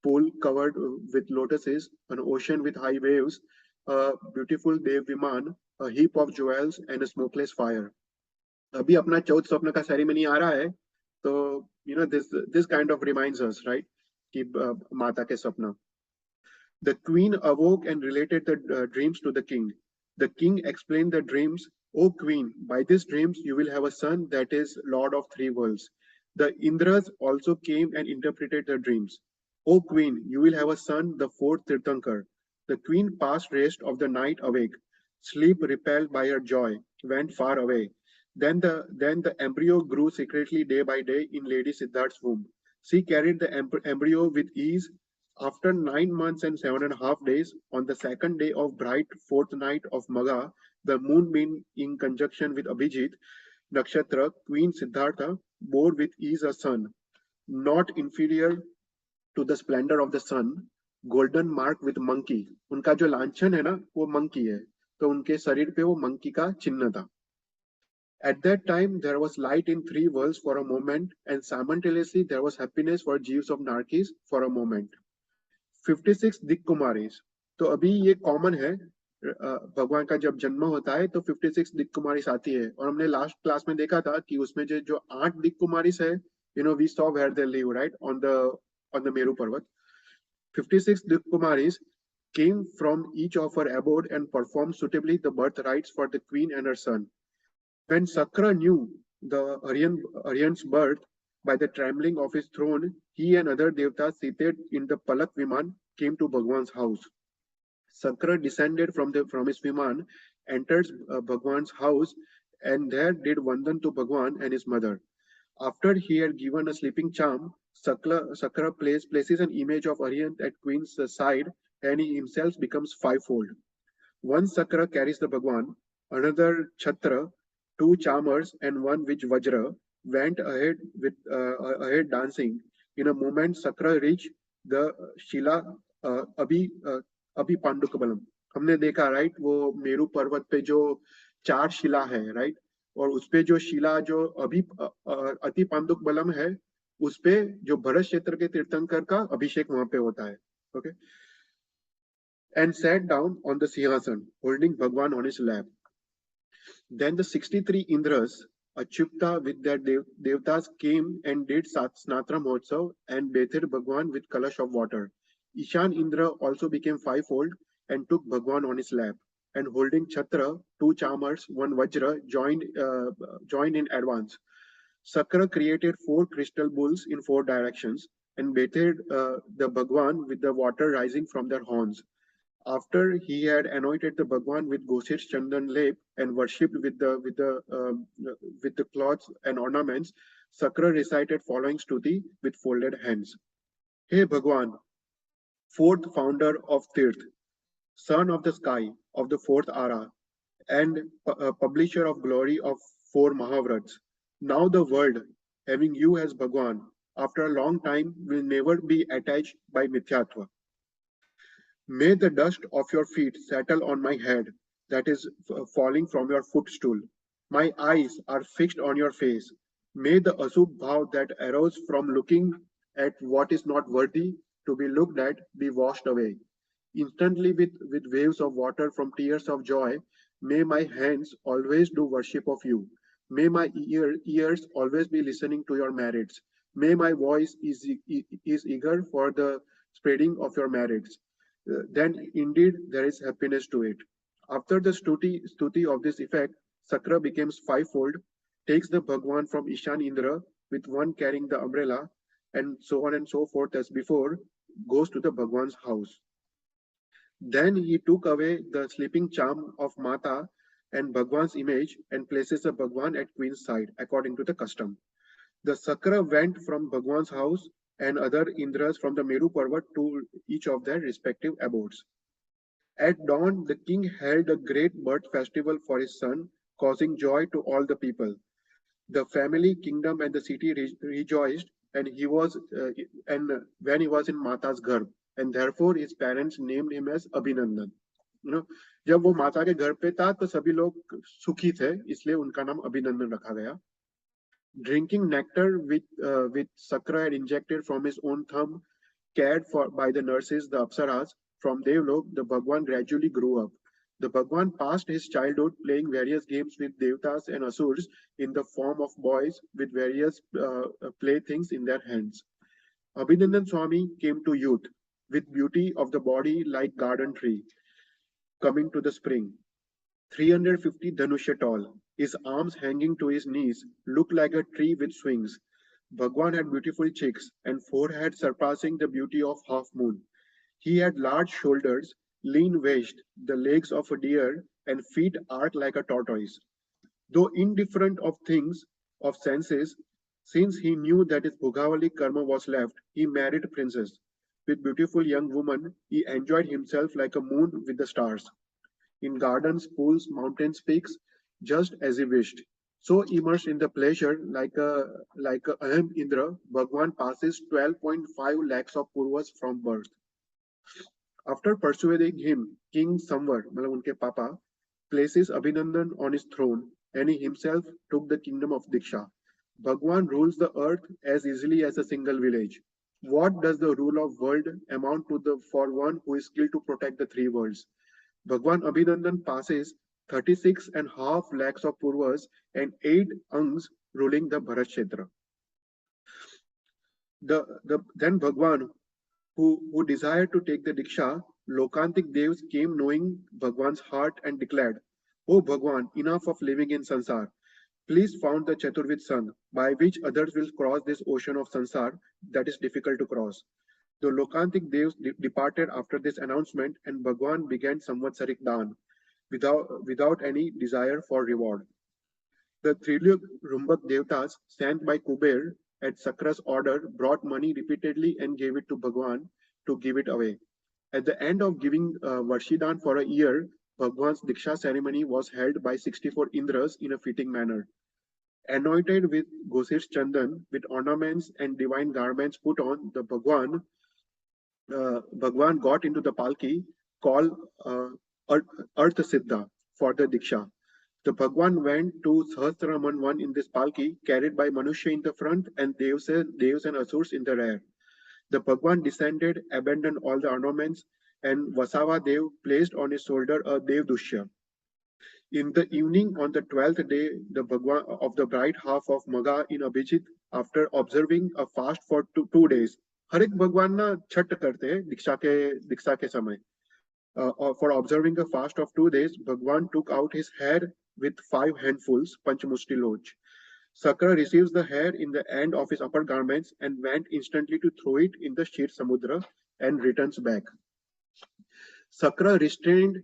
pool covered with lotuses, an ocean with high waves, a beautiful Dev Viman, a heap of jewels, and a smokeless fire. अभी अपना चौथ स्वप्न का ceremony आ रहा है, तो this kind of reminds us, right, कि माता के स्वप्न. The queen awoke and related the dreams to the king. The king explained the dreams. O queen, by these dreams you will have a son that is lord of three worlds. The Indras also came and interpreted the dreams. O queen, you will have a son, the fourth Tirthankar. The queen passed rest of the night awake. Sleep, repelled by her joy, went far away. Then the embryo grew secretly day by day in Lady Siddharth's womb. She carried the embryo with ease. After 9 months and 7.5 days, on the second day of bright fourth night of Magha, the moon being in conjunction with Abhijit Nakshatra, Queen Siddhartha bore with ease a son, not inferior to the splendor of the sun, golden marked with monkey. उनका जो लांछन है ना वो monkey है, तो उनके शरीर पे वो monkey का चिन्ह था. At that time, there was light in three worlds for a moment, and simultaneously there was happiness for Jeeves of Narkis for a moment. 56 दिक कुमारीज. तो अभी ये कॉमन है, भगवान का जब जन्म होता है तो 56 दिक कुमारीज आती है, और हमने लास्ट क्लास में देखा था कि उसमें जो 8 दिक कुमारीज है, we saw where they live, right, on the Meru Parvat. 56 दिक Kumaris came from each of her abode and performed suitably the birth rites for the queen and her son. When Sakra knew the Aryan's birth, by the trembling of his throne, he and other devtas seated in the Palak Viman came to Bhagwan's house. Sakra descended from his Viman, entered Bhagwan's house, and there did Vandan to Bhagwan and his mother. After he had given a sleeping charm, Sakra places an image of Aryan at Queen's side, and he himself becomes fivefold. One Sakra carries the Bhagwan, another Chhatra, two charmers, and one which Vajra went ahead dancing. In a moment, Sakra reached the Shila Abhi Pandukabalam. हमने देखा right वो मेरू पर्वत पे जो 4 शिला है right, और उसपे जो शिला जो अति पांडुक बलम है, उसपे जो भरत क्षेत्र के तीर्थंकर का अभिषेक वहां पे होता है. Okay, and sat down on the Sihasan, holding Bhagwan on his lap. Then the 63 Indras, Achyuta with their devtas came and did Snatra Mahotsav and bathed Bhagwan with kalash of water. Ishan Indra also became fivefold and took Bhagwan on his lap. And holding Chhatra, two Chamars, one Vajra, joined in advance. Sakra created four crystal bulls in four directions and bathed the Bhagwan with the water rising from their horns. After he had anointed the Bhagwan with Gosir's Chandan Lep and worshipped with the cloths and ornaments, Sakra recited following stuti with folded hands. Hey Bhagwan, fourth founder of Tirth, son of the sky of the fourth Ara, and publisher of glory of four Mahavrats. Now the world, having you as Bhagwan, after a long time will never be attached by Mithyatva. May the dust of your feet settle on my head that is falling from your footstool. My eyes are fixed on your face. May the asubh bhav that arose from looking at what is not worthy to be looked at be washed away. Instantly, with waves of water from tears of joy, may my hands always do worship of you. May my ears always be listening to your merits. May my voice is eager for the spreading of your merits. Then indeed there is happiness to it. After the stuti of this effect, Sakra becomes fivefold, takes the Bhagwan from Ishan Indra with one carrying the umbrella, and so on and so forth as before, goes to the Bhagwan's house. Then he took away the sleeping charm of Mata and Bhagwan's image and places the Bhagwan at Queen's side, according to the custom. The Sakra went from Bhagwan's house and other Indras from the Meru Parvat to each of their respective abodes. At dawn, the king held a great birth festival for his son, causing joy to all the people. The family, kingdom, and the city rejoiced, and when he was in Mata's garb, and therefore his parents named him as Abhinandan. You know, जब वो माता के घर पे था तो सभी लोग सुखी थे, इसलिए उनका नाम अभिनंदन रखा गया. Drinking nectar with Sakra had injected from his own thumb, cared for by the nurses, the Apsaras, from Devlok, the Bhagwan gradually grew up. The Bhagwan passed his childhood playing various games with Devtas and Asurs in the form of boys with various playthings in their hands. Abhinandan Swami came to youth with beauty of the body like garden tree coming to the spring. 350 Dhanusha tall, his arms hanging to his knees, looked like a tree with swings. Bhagwan had beautiful cheeks and forehead surpassing the beauty of half moon. He had large shoulders, lean waist, the legs of a deer, and feet arched like a tortoise. Though indifferent of things, of senses, since he knew that his Bhugavali karma was left, he married a princess. With beautiful young woman, he enjoyed himself like a moon with the stars in gardens, pools, mountains, peaks, just as he wished. So immersed in the pleasure, like a Ahem Indra, Bhagwan passes 12.5 lakhs of purvas from birth. After persuading him, King Samvar, मतलब उनके पापा, places Abhinandan on his throne, and he himself took the kingdom of Diksha. Bhagwan rules the earth as easily as a single village. What does the rule of world amount to for one who is skilled to protect the three worlds? Bhagwan Abhinandan passes 36.5 lakhs of purvas and 8 angs ruling the Bharat Kshetra. Then Bhagwan, who desired to take the Diksha, Lokantik Devs came knowing Bhagwan's heart and declared, O Bhagwan, enough of living in Sansar. Please found the Chaturvid Sangh, by which others will cross this ocean of Sansar that is difficult to cross. The Lokantik Devs departed after this announcement and Bhagwan began Samvatsarik Dan without any desire for reward. The Trilok Rumbak Devtas sent by Kuber at Sakra's order brought money repeatedly and gave it to Bhagwan to give it away. At the end of giving Varshidan for a year, Bhagwan's Diksha ceremony was held by 64 Indras in a fitting manner. Anointed with Gosir's Chandan, with ornaments and divine garments put on, the Bhagwan got into the palki called Artha Siddha for the Diksha. The Bhagwan went to Sahasraman one in this palki, carried by Manusha in the front and Devs and Asurs in the rear. The Bhagwan descended, abandoned all the ornaments, and Vasava Dev placed on his shoulder a Dev Dushya. In the evening on the 12th day, the Bhagwan of the bright half of Magha in Abhijit, after observing a fast for 2 days, हर एक भगवान ना छठ करते हैं दीक्षा के समय. For observing a fast of 2 days, Bhagwan took out his hair with 5 handfuls, Panchmushti Loj. Sakra receives the hair in the end of his upper garments and went instantly to throw it in the Shir Samudra and returns back. Sakra restrained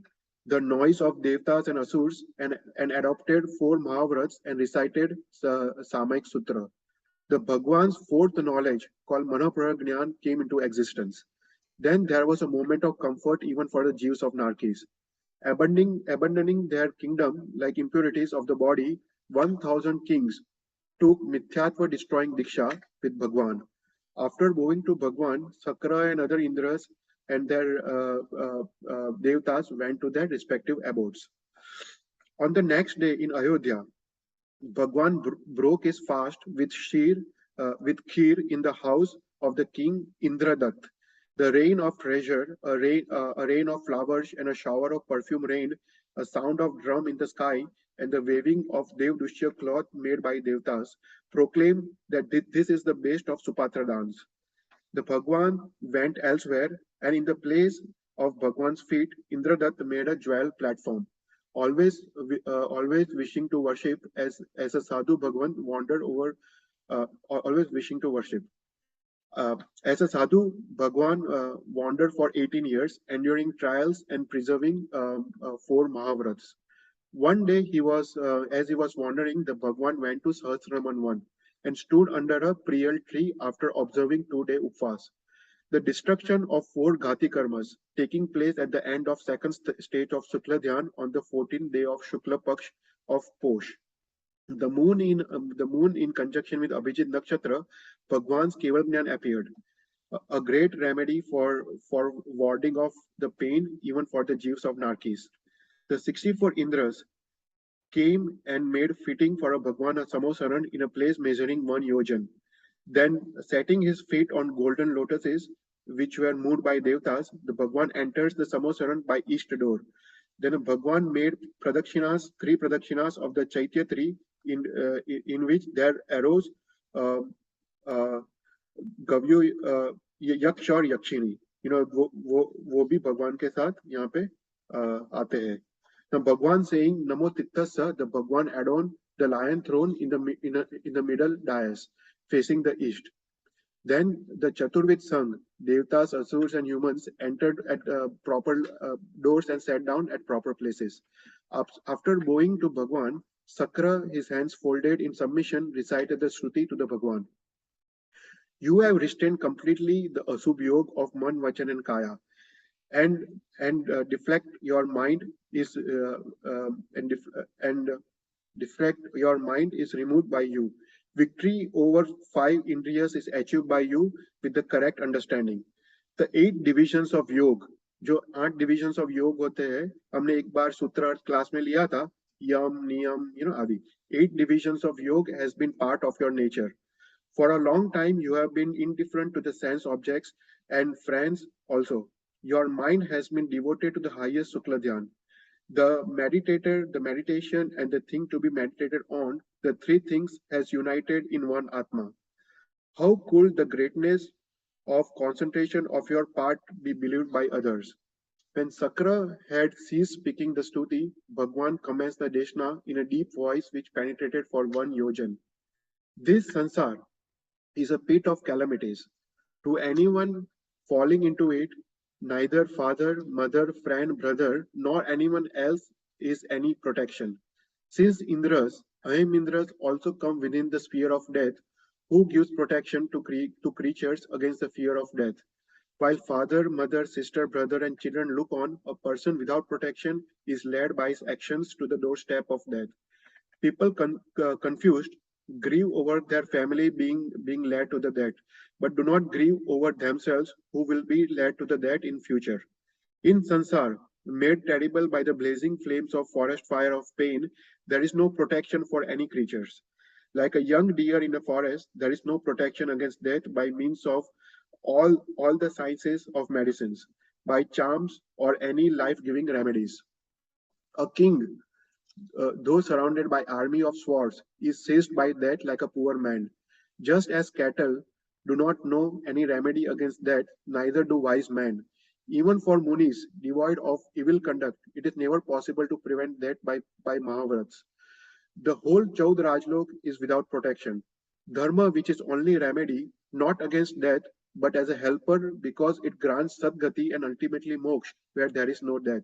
the noise of Devtas and Asurs and adopted 4 Mahavrats and recited Samaik Sutra. The Bhagwan's fourth knowledge, called Manapragyan, came into existence. Then there was a moment of comfort even for the Jews of Narkis. Abandoning their kingdom like impurities of the body, 1,000 kings took Mithyatva destroying Diksha with Bhagwan. After going to Bhagwan, Sakra and other Indras and their Devtas went to their respective abodes. On the next day in Ayodhya, Bhagwan broke his fast with kheer in the house of the king Indradat. The rain of treasure, a rain of flowers and a shower of perfume rain, a sound of drum in the sky, and the waving of Dev Dushya cloth made by Devtas proclaim that this is the best of Supatra dance. The Bhagwan went elsewhere, and in the place of Bhagwan's feet, Indradat made a jewel platform. Always wishing to worship as a sadhu, Bhagwan wandered over, always wishing to worship. As a sadhu, Bhagwan wandered for 18 years, enduring trials and preserving 4 Mahavrats. One day, as he was wandering, the Bhagwan went to Sahasraman Van and stood under a priyal tree after observing 2-day upvas. The destruction of 4 Ghati Karmas taking place at the end of second stage of Shukla Dhyan on the 14th day of Shukla Paksh of Posh. The moon in conjunction with Abhijit Nakshatra, Bhagwan's Keval Jnana appeared. A great remedy for warding off the pain even for the Jews of Narkis. The 64 Indras came and made fitting for a Bhagwan a Samosaran in a place measuring 1 yojan. Then, setting his feet on golden lotuses, which were moved by Devtas, the Bhagwan enters the Samosaran by east door. Then a Bhagwan made pradakshinas, 3 pradakshinas of the Chaitya tree, in which there arose Gavyu, Yaksh और Yakshini. वो भी भगवान के साथ यहाँ पे आते हैं. Now Bhagwan saying Namo Tittasa, the Bhagwan adorned the lion throne in the middle dais, facing the east. Then the Chaturvid sung, Devtas, Asurs, and humans entered at proper doors and sat down at proper places. After bowing to Bhagwan, Sakra, his hands folded in submission, recited the Shruti to the Bhagwan. You have restrained completely the Asubh Yoga of Man, Vachan, and Kaya, and deflect your mind is deflect your mind is removed by you. Victory over 5 Indriyas is achieved by you with the correct understanding. The 8 divisions of yoga, जो 8 divisions of yoga होते हैं, हमने एक बार सूत्रार्थ class में लिया था, yam, niyam, आदि. 8 divisions of yoga has been part of your nature. For a long time, you have been indifferent to the sense objects and friends also. Your mind has been devoted to the highest Shukla Dhyan. The meditation, and the thing to be meditated on, the 3 things has united in one Atma. How could the greatness of concentration of your part be believed by others? When Sakra had ceased speaking the stuti, Bhagwan commenced the Deshna in a deep voice which penetrated for 1 yojan. This sansar is a pit of calamities. To anyone falling into it, neither father, mother, friend, brother, nor anyone else is any protection. Since Indras, Ahim Indras also come within the sphere of death, who gives protection to creatures against the fear of death. While father, mother, sister, brother, and children look on, a person without protection is led by his actions to the doorstep of death. People confused grieve over their family being led to the death, but do not grieve over themselves who will be led to the death in future. In Sansar, made terrible by the blazing flames of forest fire of pain, there is no protection for any creatures. Like a young deer in a forest, there is no protection against death by means of all the sciences of medicines by charms or any life-giving remedies. A king, though surrounded by army of swords, is seized by that like a poor man. Just as cattle do not know any remedy against that, neither do wise men. Even for munis devoid of evil conduct, it is never possible to prevent that by Mahavrats. The whole Chaud Rajlok is without protection. Dharma, which is only remedy, not against death, but as a helper because it grants Sadgati and ultimately moksha, where there is no death.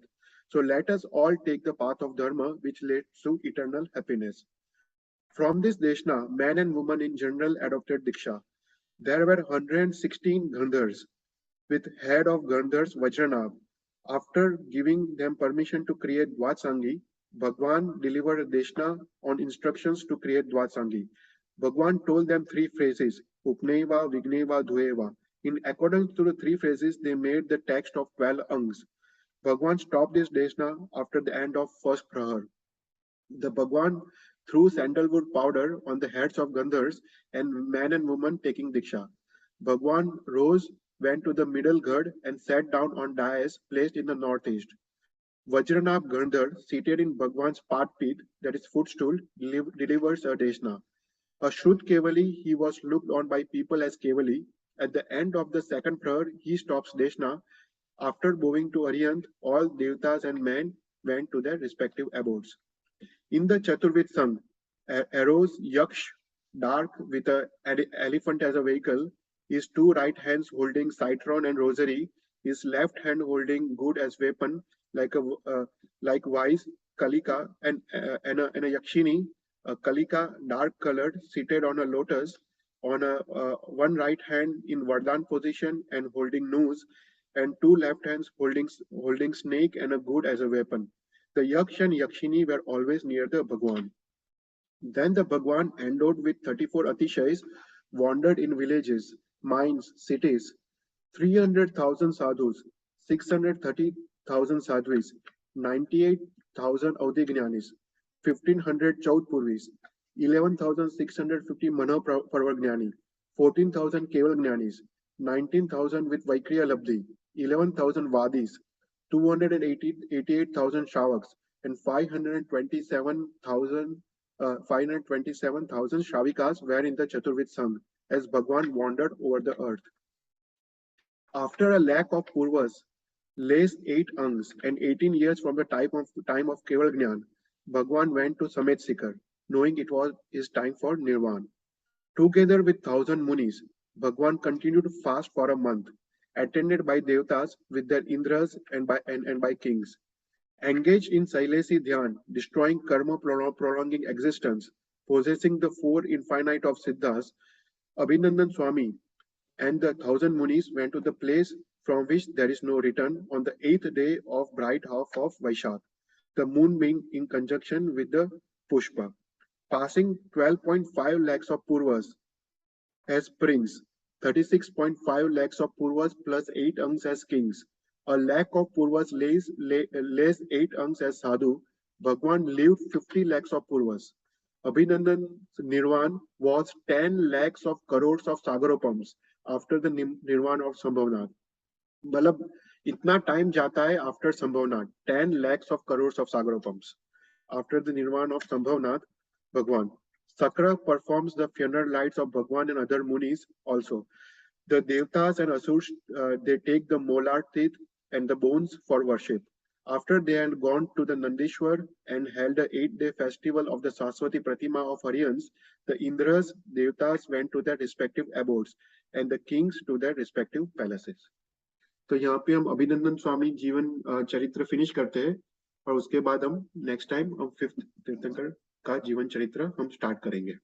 So let us all take the path of Dharma, which leads to eternal happiness. From this Deshna, man and woman in general adopted Diksha. There were 116 Gandhars, with head of Gandhars Vajranab. After giving them permission to create Dvatsangi, Bhagwan delivered a Deshna on instructions to create Dvatsangi. Bhagwan told them three phrases, Upneva, Vigneva, Dhueva. In accordance to the three phrases, they made the text of 12 angs. Bhagwan stopped this Deshna after the end of first Prahar. The Bhagwan threw sandalwood powder on the heads of Gandhars and man and woman taking Diksha. Bhagwan rose, went to the middle gard and sat down on dais placed in the northeast. Vajranab Gandhar, seated in Bhagwan's Patpit, that is footstool, delivers a Deshna. A Shrut Kevali, he was looked on by people as Kevali. At the end of the second prayer, he stops Deshna. After bowing to Arihant, all Devtas and men went to their respective abodes. In the Chaturvid Sang, arose Yaksh, dark with an elephant as a vehicle, his two right hands holding citron and rosary, his left hand holding good as weapon, likewise Kalika and a Yakshini, Kalika dark colored, seated on a lotus, on a one right hand in Vardhan position and holding noose, and two left hands holding snake and a good as a weapon. The Yaksh and Yakshini were always near the Bhagwan. Then the Bhagwan, endowed with 34 Atishais, wandered in villages, mines, cities. 300,000 sadhus, 630,000 sadhvis, 98,000 Audignanis, 1,500 Chaudpurvis, 11,650 Mano Parvagnani, 14,000 Keval Gnanis, 19,000 with Vaikriya Labdhi, 11,000 Vadis, 288,000 Shavaks, and 527,000 Shavikas were in the Chaturvid Sang as Bhagwan wandered over the earth. After a lack of Purvas, lays 8 angs and 18 years from the time of Keval Gnan, Bhagwan went to Samet Sikar, knowing it was his time for Nirvan. Together with 1,000 munis, Bhagwan continued to fast for a month, attended by Devtas with their Indras and by kings. Engaged in Sailesi Dhyan, destroying karma prolonging existence, possessing the 4 infinite of Siddhas, Abhinandan Swami and the 1,000 munis went to the place from which there is no return on the 8th day of bright half of Vaishak, the moon being in conjunction with the Pushpa, passing 12.5 lakhs of Purvas as prince, 36.5 lakhs of Purvas plus 8 angs as kings. A lakh of Purvas lays 8 angs as sadhu. Bhagwan lived 50 lakhs of Purvas. Abhinandan's Nirvan was 10 lakhs of crores of Sagaropams after the Nirvan of Sambhavnath. मतलब इतना time जाता है after Sambhavnath, 10 lakhs of crores of Sagaropams. After the Nirvan of Sambhavnath, Bhagwan. Sakra performs the funeral rites of Bhagwan and other munis also. The Devtas and Asurs, they take the molar teeth and the bones for worship. After they had gone to the Nandishwar and held the 8-day festival of the Saraswati Pratima of Haryans, the Indras, Devtas went to their respective abodes and the kings to their respective palaces. तो यहाँ पे हम अभिनंदन स्वामी जीवन चरित्र finish करते हैं और उसके बाद हम नेक्स्ट टाइम हम 5th तीर्थंकर का जीवन चरित्र हम स्टार्ट करेंगे.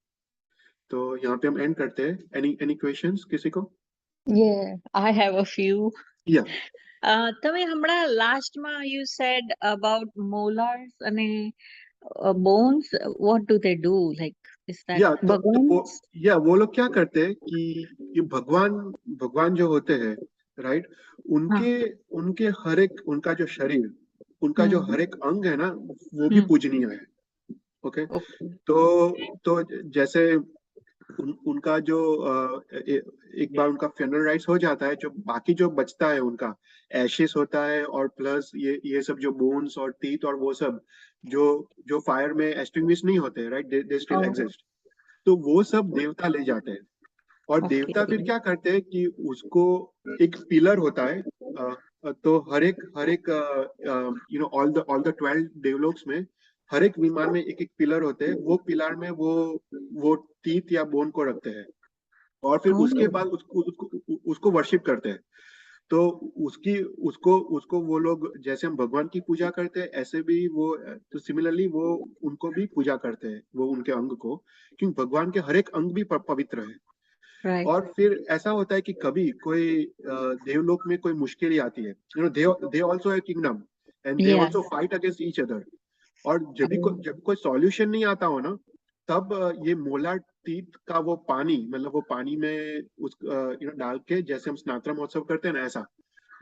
तो यहाँ पे हम एंड करते हैं. एनी क्वेश्चंस किसी को? Yeah, I have a few. Yeah. તમે હમણાં લાસ્ટમાં you said about molars અને bones. What do they do? Like, is that Bhagwan's? वो लोग क्या करते हैं कि ये भगवान जो होते हैं, राइट, उनके हर एक उनका जो शरीर, उनका जो हर एक अंग है ना, वो भी पूजनीय है. ओके. तो जैसे उनका जो एक बार उनका फ्यूनरल राइट्स हो जाता है, जो बाकी जो बचता है उनका एशेस होता है, और प्लस ये सब जो बोन्स और टीथ और वो सब जो जो फायर में एक्सटिंग्विश नहीं होते, right, they still Oh, exist, तो वो सब देवता ले जाते हैं। और okay. देवता फिर क्या करते हैं कि उसको एक पिलर होता है, तो हर एक ऑल द 12 देवलोक्स में हर एक विमान में एक एक पिलर होते हैं, वो पिलर में वो टीथ या बोन को रखते हैं, और फिर उसके Oh, बाद उसको वर्शिप करते हैं। तो उसकी उसको उसको वो लोग जैसे हम भगवान की पूजा करते हैं, ऐसे भी वो, तो सिमिलरली वो उनको भी पूजा करते हैं, वो उनके अंग को, क्योंकि भगवान के हर एक अंग भी पवित्र है। right. और फिर ऐसा होता है कि कभी कोई देवलोक में कोई मुश्किल आती है, they also have kingdom and they Yeah. Also fight against each other. और Oh, जब कोई सॉल्यूशन नहीं आता हो ना, तब ये मोलार टीथ का वो पानी, मतलब वो पानी में उस डाल के, जैसे हम स्नातक महोत्सव करते हैं ना, ऐसा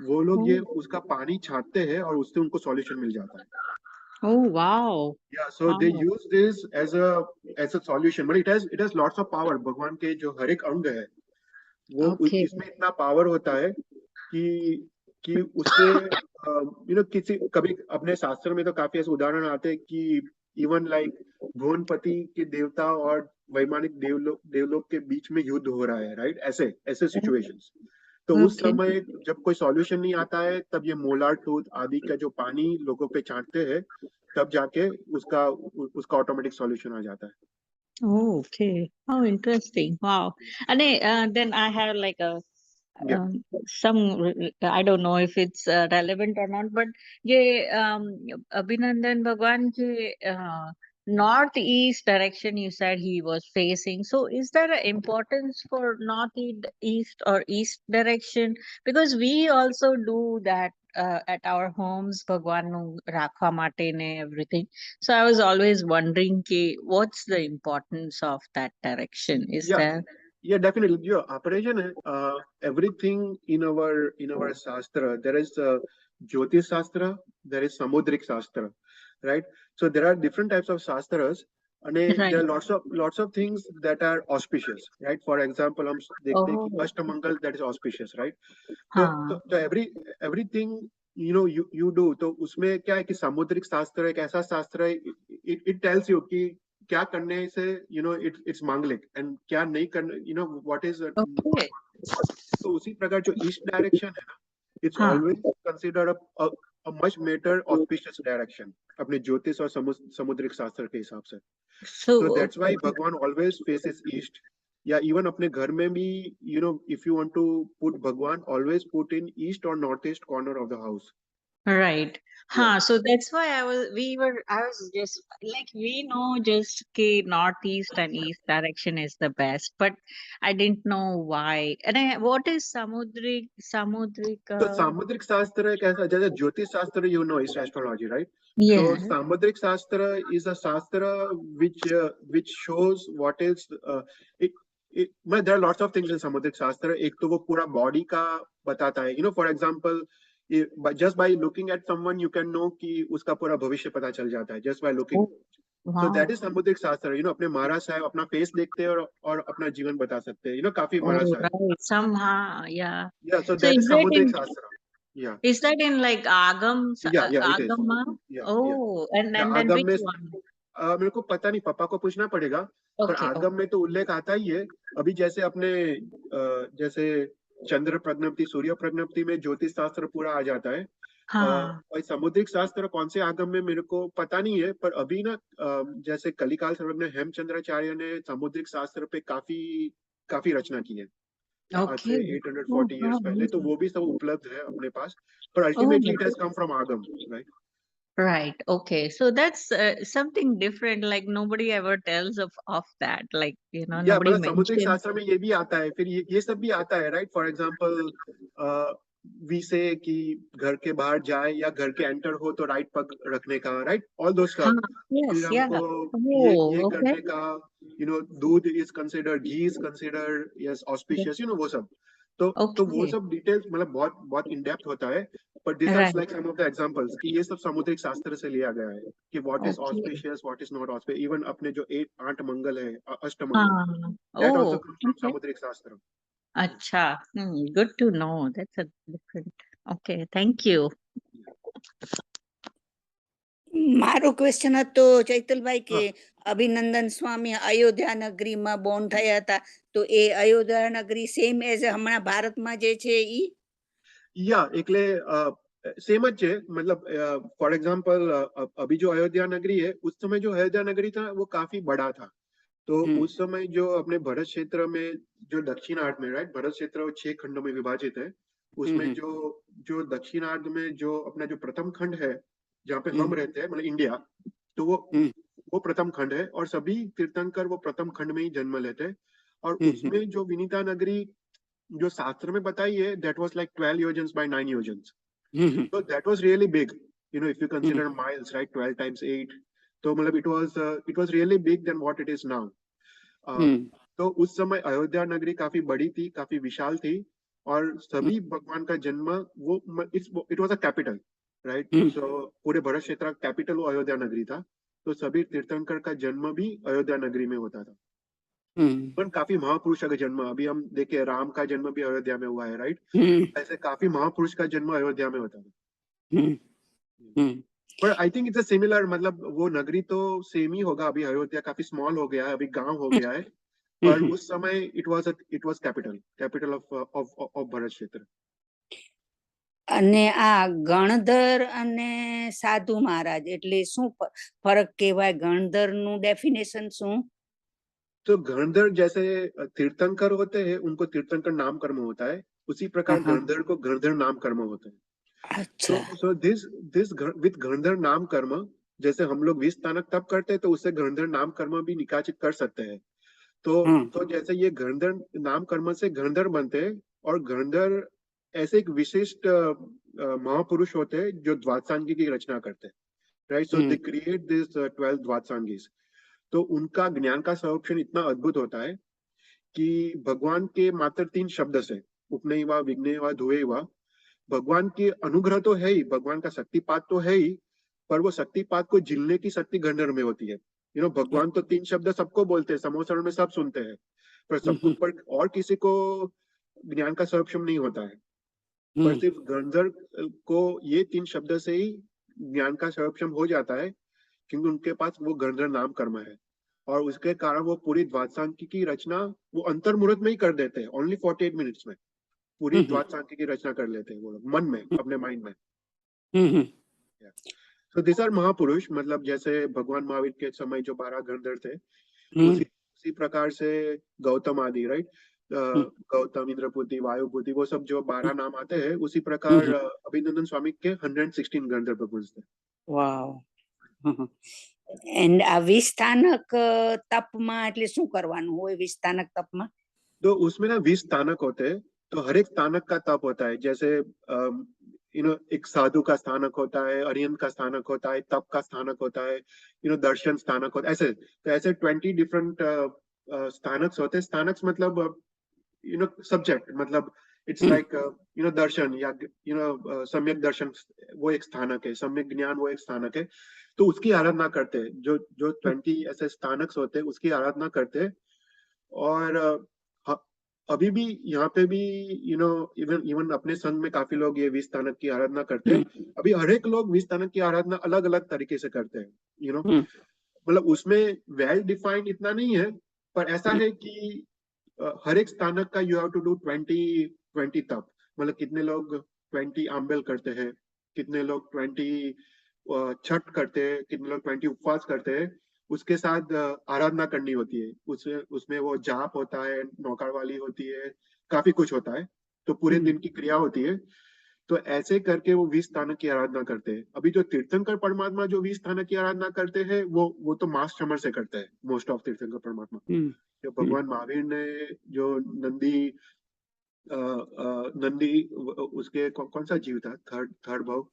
वो लोग ये oh, उसका पानी छांटते हैं और उससे उनको सॉल्यूशन मिल जाता है। oh, wow. Yeah, so they Wow. use this as a solution, but it has lots of power। भगवान के जो हर एक अंग है, वो Okay. इसमें इतना पावर होता है कि उससे किसी कभी अपने शास्त्र में तो काफी ऐसे उदाहरण आते हैं कि इवन लाइक भुवनपति के देवता और वैमानिक देवलोक के बीच में युद्ध हो रहा है, राइट, ऐसे ऐसे सिचुएशंस। तो उस Okay. समय जब कोई सॉल्यूशन नहीं आता है, तब ये मोलार टूथ आदि का जो पानी लोगों पे छांटते हैं, तब जाके उसका उसका ऑटोमेटिक सॉल्यूशन आ जाता है। Oh, okay. How interesting. Wow. And then I have like a Yeah. I don't know if it's relevant or not, but ये Abhinandan Bhagwan के northeast direction you said he was facing. So is there an importance for northeast or east direction? Because we also do that at our homes, Bhagwan nu rakha માટે ne everything. So I was always wondering ki, what's the importance of that direction? Is Yeah. there? Yeah, definitely. Yeah, operation, everything in our Shastra, there is Jyotish Shastra, there is Samudrik Shastra, right? So there are different types of Shastras, and there Right. are lots of things that are auspicious, right? For example, हम देखते हैं कि Oh, Ashtamangal, that is auspicious, right? हाँ. तो everything you do, तो उसमें क्या है कि सामुद्रिक शास्त्र एक ऐसा शास्त्र है, it tells you कि क्या करने से it's मांगलिक, एंड क्या नहीं करने, what is Okay. तो उसी प्रकार जो ईस्ट डायरेक्शन है ना, इट्स हाँ. Always considered a much better auspicious direction अपने ज्योतिष और समुद्रिक शास्त्र के हिसाब से। तो So, that's why Bhagwan always faces east, या इवन अपने घर में भी, if you want to put Bhagwan, always put in east और north east corner of the house. right. या So that's why I was just like, we know just कि northeast and east direction is the best, but I didn't know why. And what is Samudrik, तो सामुद्रिक शास्त्र एक ऐसा, जैसे ज्योतिष शास्त्र, इस एस्ट्रोलॉजी, राइट? सो yeah. सामुद्रिक शास्त्र इज अ शास्त्र which shows what is it, there are lots of things in सामुद्रिक शास्त्र। एक तो वो पूरा बॉडी का बताता है, for example just by looking at someone you can know कि उसका पूरा भविष्य पता चल जाता है, just by looking. Oh, so that wow. Is सामुद्रिक शास्त्र। अपने महाराज साहब अपना फेस देखते हैं और अपना जीवन बता सकते हैं, काफी महाराज Oh, साहब। right. Somehow, yeah. या सो So दैट इज सामुद्रिक शास्त्र। या is that in like या इट इज। Agama? या Oh, and या then आगम which में one? मेरे को पता नहीं, पापा को पूछना पड़ेगा, पर Okay. आगम में तो उल्लेख आता ही है। अभी जैसे अपने जैसे चंद्र प्रज्ञप्ति, सूर्य प्रज्ञप्ति में ज्योतिष शास्त्र पूरा आ जाता है। हाँ. और समुद्रिक शास्त्र कौन से आगम में मेरे को पता नहीं है, पर अभी ना जैसे कलिकाल सर्वज्ञ हेमचंद्राचार्य ने समुद्रिक शास्त्र पे काफी काफी रचना की है, आज से Okay. Oh, 840 wow. ईयर्स पहले। तो वो भी सब उपलब्ध है अपने पास, पर Oh, ultimately it has come from आगम, right? right. Okay. So that's something different. Like nobody ever tells of that. Like, या nobody मतलब समुद्रिक mentions. शास्त्र में ये भी आता है, फिर ये सब भी आता है, राइट? फॉर एग्जांपल वी से कि घर के बाहर जाए या घर के एंटर हो तो राइट पग रखने का, राइट, ऑल दो हाँ. स्टफ। फिर Yes. Yeah. हमको ये Oh, okay. करने का, दूध is considered, ghee is considered yes auspicious, वो सब। तो वो Okay. सब डिटेल्स मतलब बहुत बहुत इन डेप्थ होता है, but this are Right. Like some of the examples कि ये सब सामुद्रिक शास्त्र से लिया गया है कि what is Okay. Auspicious, what is not auspicious. Even अपने जो 8 मंगल है, Ashtamangal, that also Oh, comes from okay. सामुद्रिक शास्त्र। Acha. Good to know. That's a different. Okay. Thank you. મારો ક્વેશ્ચન હતો ચૈતલભાઈ કે અભિનંદન સ્વામી અયોધ્યા નગરીમાં બોર્ન થયા હતા, તો એ અયોધ્યા નગરી સેમ એઝ હમણાં ભારતમાં જે છે ઈ? या એટલે सेम જ છે, मतलब फॉर एग्जांपल अभी जो अयोध्या नगरी है, उस समय जो अयोध्या नगरी था वो काफी बड़ा था। तो उस समय जो अपने भरत क्षेत्र में जो दक्षिणार्ध में, राइट, भरत क्षेत्र 6 खंडों में विभाजित है, उसमें जो जो दक्षिणार्ध में जो अपना जो प्रथम खंड है जहाँ पे हम रहते हैं, मतलब इंडिया, तो वो प्रथम खंड है और सभी तीर्थंकर वो प्रथम खंड में ही जन्म लेते हैं। और उसमें जो विनीता नगरी जो शास्त्र में बताई है, दैट वाज लाइक 12 योजन्स बाय 9 योजन्स, so that was really big, you know, if you consider miles, right, 12 times 8, तो मतलब it was really big than what it is now. तो उस समय अयोध्या नगरी काफी बड़ी थी, काफी विशाल थी, और सभी भगवान का जन्म वो it was a capital, right, सो पूरे भरत क्षेत्र का कैपिटल वो अयोध्या नगरी था। तो सभी तीर्थंकर का जन्म भी अयोध्या नगरी में होता था। पर काफी महापुरुष का जन्म, अभी हम देखे राम का जन्म भी अयोध्या में हुआ है, राइट, ऐसे काफी महापुरुष का जन्म अयोध्या में होता था। पर आई थिंक इट्स सिमिलर, मतलब वो नगरी तो सेम ही होगा। अभी अयोध्या काफी स्मॉल हो गया है, अभी गांव हो गया है, पर उस समय it was capital of Bharat क्षेत्र। અને આ ગણધર અને સાધુ મહારાજ એટલે શું ફરક કહેવાય? ગણધરનું ડેફિનેશન શું? तो गणधर जैसे तीर्थंकर होते हैं, उनको तीर्थंकर नाम कर्म होता है, उसी प्रकार गणधर को गणधर नाम कर्म होता है। अच्छा। so this with गणधर नाम कर्म, जैसे हम लोग 20 स्थानक तप करते हैं, तो उससे गणधर नाम कर्म भी निकाचित कर सकते हैं। तो जैसे ये गणधर नाम कर्म से गणधर बनते हैं, और गणधर ऐसे एक विशिष्ट महापुरुष होते हैं जो द्वादशांगी की रचना करते हैं, right, so they create this 12 द्वादशांगीज। तो उनका ज्ञान का संरक्षण इतना अद्भुत होता है कि भगवान के मात्र 3 शब्द से, उपनयवा, विघ्नवा, धुएवा, भगवान के अनुग्रह तो है ही, भगवान का शक्तिपात तो है ही, पर वो शक्तिपात को झेलने की शक्ति गणधर में होती है। यू नो, भगवान तो 3 शब्द सबको बोलते हैं, समोसरण में सब सुनते हैं, पर सबको पर और किसी को ज्ञान का संरक्षण नहीं होता है। पर सिर्फ गणधर को ये 3 शब्द से ही ज्ञान का संरक्षण हो जाता है, क्योंकि उनके पास वो गणधर नाम कर्म है, और उसके कारण वो पूरी द्वादशांकी की रचना वो अंतर्मुहूर्त में ही कर देते हैं। ओनली 48 मिनट्स में पूरी द्वादशांकी की रचना कर लेते हैं वो लोग, मन में, अपने माइंड में। So these are महापुरुष, मतलब जैसे भगवान महावीर के समय जो 12 गणधर थे, उसी प्रकार से गौतम आदि, राइट, गौतम, इंद्रपुति, वायुपुति, वो सब जो 12 नाम आते हैं, उसी प्रकार अभिनंदन स्वामी के 116 गणधर भगवान थे। વાવ। એન્ડ આ 20 સ્થાનક તપમાં એટલે શું કરવાનું હોય 20 સ્થાનક તપમાં? तो उसमें ना 20 स्थानक होते हैं, तो हर एक स्थानक का तप होता है। जैसे यू नो, एक साधु का स्थानक होता है, अरिहंत का स्थानक होता है, तप का स्थानक होता है, यू नो, दर्शन स्थानक होता है, ऐसे। तो ऐसे 20 डिफरेंट स्थानक होते हैं। स्थानक मतलब यू नो सब्जेक्ट, मतलब इट्स लाइक यू नो दर्शन, या यू नो सम्यक दर्शन वो एक स्थानक है, सम्यक ज्ञान वो एक स्थानक है। तो उसकी आराधना करते हैं, जो जो 20 ऐसे स्थानक होते हैं उसकी आराधना करते हैं। और अभी भी यहाँ पे भी यू नो इवन अपने संघ में काफी लोग ये 20 स्थानक की आराधना करते हैं। अभी हर एक लोग 20 स्थानक की आराधना अलग अलग तरीके से करते हैं, यू नो, मतलब उसमें वेल डिफाइंड इतना नहीं है, पर ऐसा है कि हर एक स्थानक का यू हैव टू डू 20 तप, मतलब कितने लोग 20 आंबेल करते हैं, कितने लोग 20 छठ करते हैं, कितने लोग 20 उपवास करते हैं, उसके साथ आराधना करनी होती है। उसमें वो जाप होता है, नौकार वाली होती है, काफी कुछ होता है, तो पूरे दिन की क्रिया होती है। तो ऐसे करके वो 20 स्थानक की आराधना करते हैं। अभी जो तीर्थंकर परमात्मा जो 20 स्थानक की आराधना करते हैं, वो तो मास श्रमण से करते हैं, मोस्ट ऑफ तीर्थंकर परमात्मा। जो भगवान महावीर ने जो नंदी उसके कौन सा जीव था, थर्ड भाव,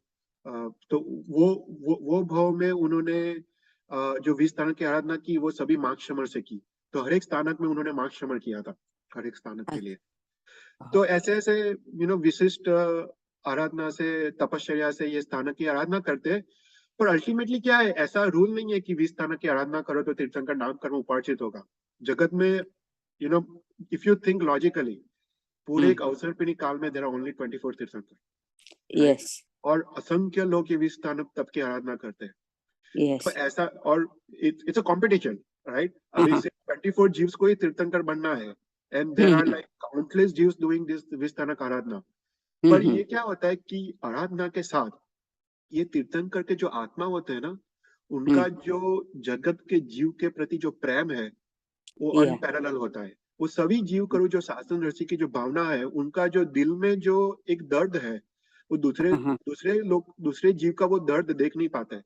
तो वो भाव में उन्होंने जो 20 स्थानक की आराधना की, वो सभी मार्ग श्रमण से की। तो हर एक स्थानक में उन्होंने मार्ग श्रमण किया था, हर एक स्थानक के लिए। तो ऐसे ऐसे विशिष्ट आराधना से, तपश्चर्या से ये स्थानक की आराधना करते हैं। पर अल्टीमेटली क्या है, ऐसा रूल नहीं है कि 20 स्थानक की आराधना करो तो तीर्थंकर नाम कर्म उपार्जित होगा। जगत में इफ यू थिंक लॉजिकली, पूरे एक अवसरपिणी काल में देयर आर ओनली 24 तीर्थंकर, Yes, और असंख्य लोग ये 20 स्थानक तप की आराधना करते हैं। yes. तो ऐसा, और इट्स अ कंपटीशन, राइट? अभी से 24 जीव्स को ही तीर्थंकर बनना है, and there are like countless जीव्स डूइंग दिस 20 स्थानक आराधना। पर ये क्या होता है कि आराधना के साथ ये तीर्थंकर के जो आत्मा होते हैं ना, उनका जो जगत के जीव के प्रति जो प्रेम है वो Yeah. अनपैरेलल होता है। वो सभी जीव करो जो शासन ऋषि की जो भावना है, उनका जो दिल में जो एक दर्द है, वो दूसरे जीव का वो दर्द देख नहीं पाते हैं।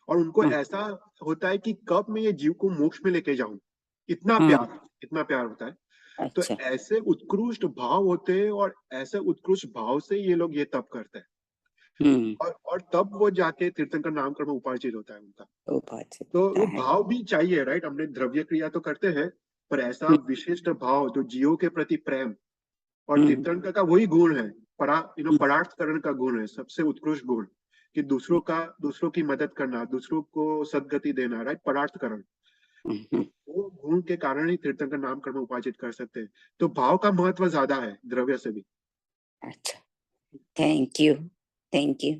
और उनको ऐसा होता है कि कब मैं ये जीव को मोक्ष में लेके जाऊं, इतना प्यार होता है। तो अच्छा। ऐसे उत्कृष्ट भाव होते हैं, और ऐसे उत्कृष्ट भाव से ये लोग ये तप करते हैं, और तब वो जाके तीर्थंकर नाम कर्म उपार्जित होता है उनका। उपार्जित तो होता वो है। भाव भी चाहिए, राइट? हमने द्रव्य क्रिया तो करते हैं, पर ऐसा विशिष्ट भाव जो जीवों के प्रति प्रेम, और तीर्थंकर का वही गुण है, परार्थकरण का गुण है, सबसे उत्कृष्ट गुण, कि दूसरों की मदद करना, दूसरों को सद्गति देना, राइट? परार्थकरण। वो गुण के कारण ही तीर्थंकर नाम कर्म उपार्जित कर सकते हैं। तो भाव का महत्व ज्यादा है द्रव्य से भी। अच्छा, thank you, thank you,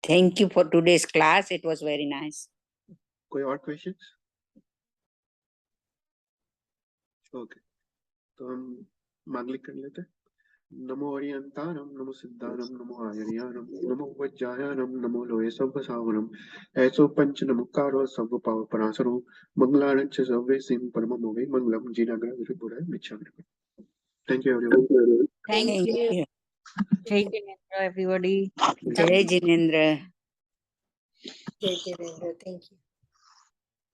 thank you for today's class, it was very nice. कोई और क्वेश्चंस? ओके, तो हम मांगलिक कर लेते हैं। नमो अरियंतारम, नमो सिद्धारम, नमो आयर्यानम, नमो वज्जायानम, नमो लोये सव्व सावरम, ऐसो पंच नमकारो सव्व पाव परासरो, मंगलारंच सव्वे सिम परम मोवे मंगलम, जीनाग्रह विपुराय मिच्छामि। Thank you everyone. Thank you. you. Jai Jinendra, everybody. जय Jinendra. Jai Jinendra, thank you.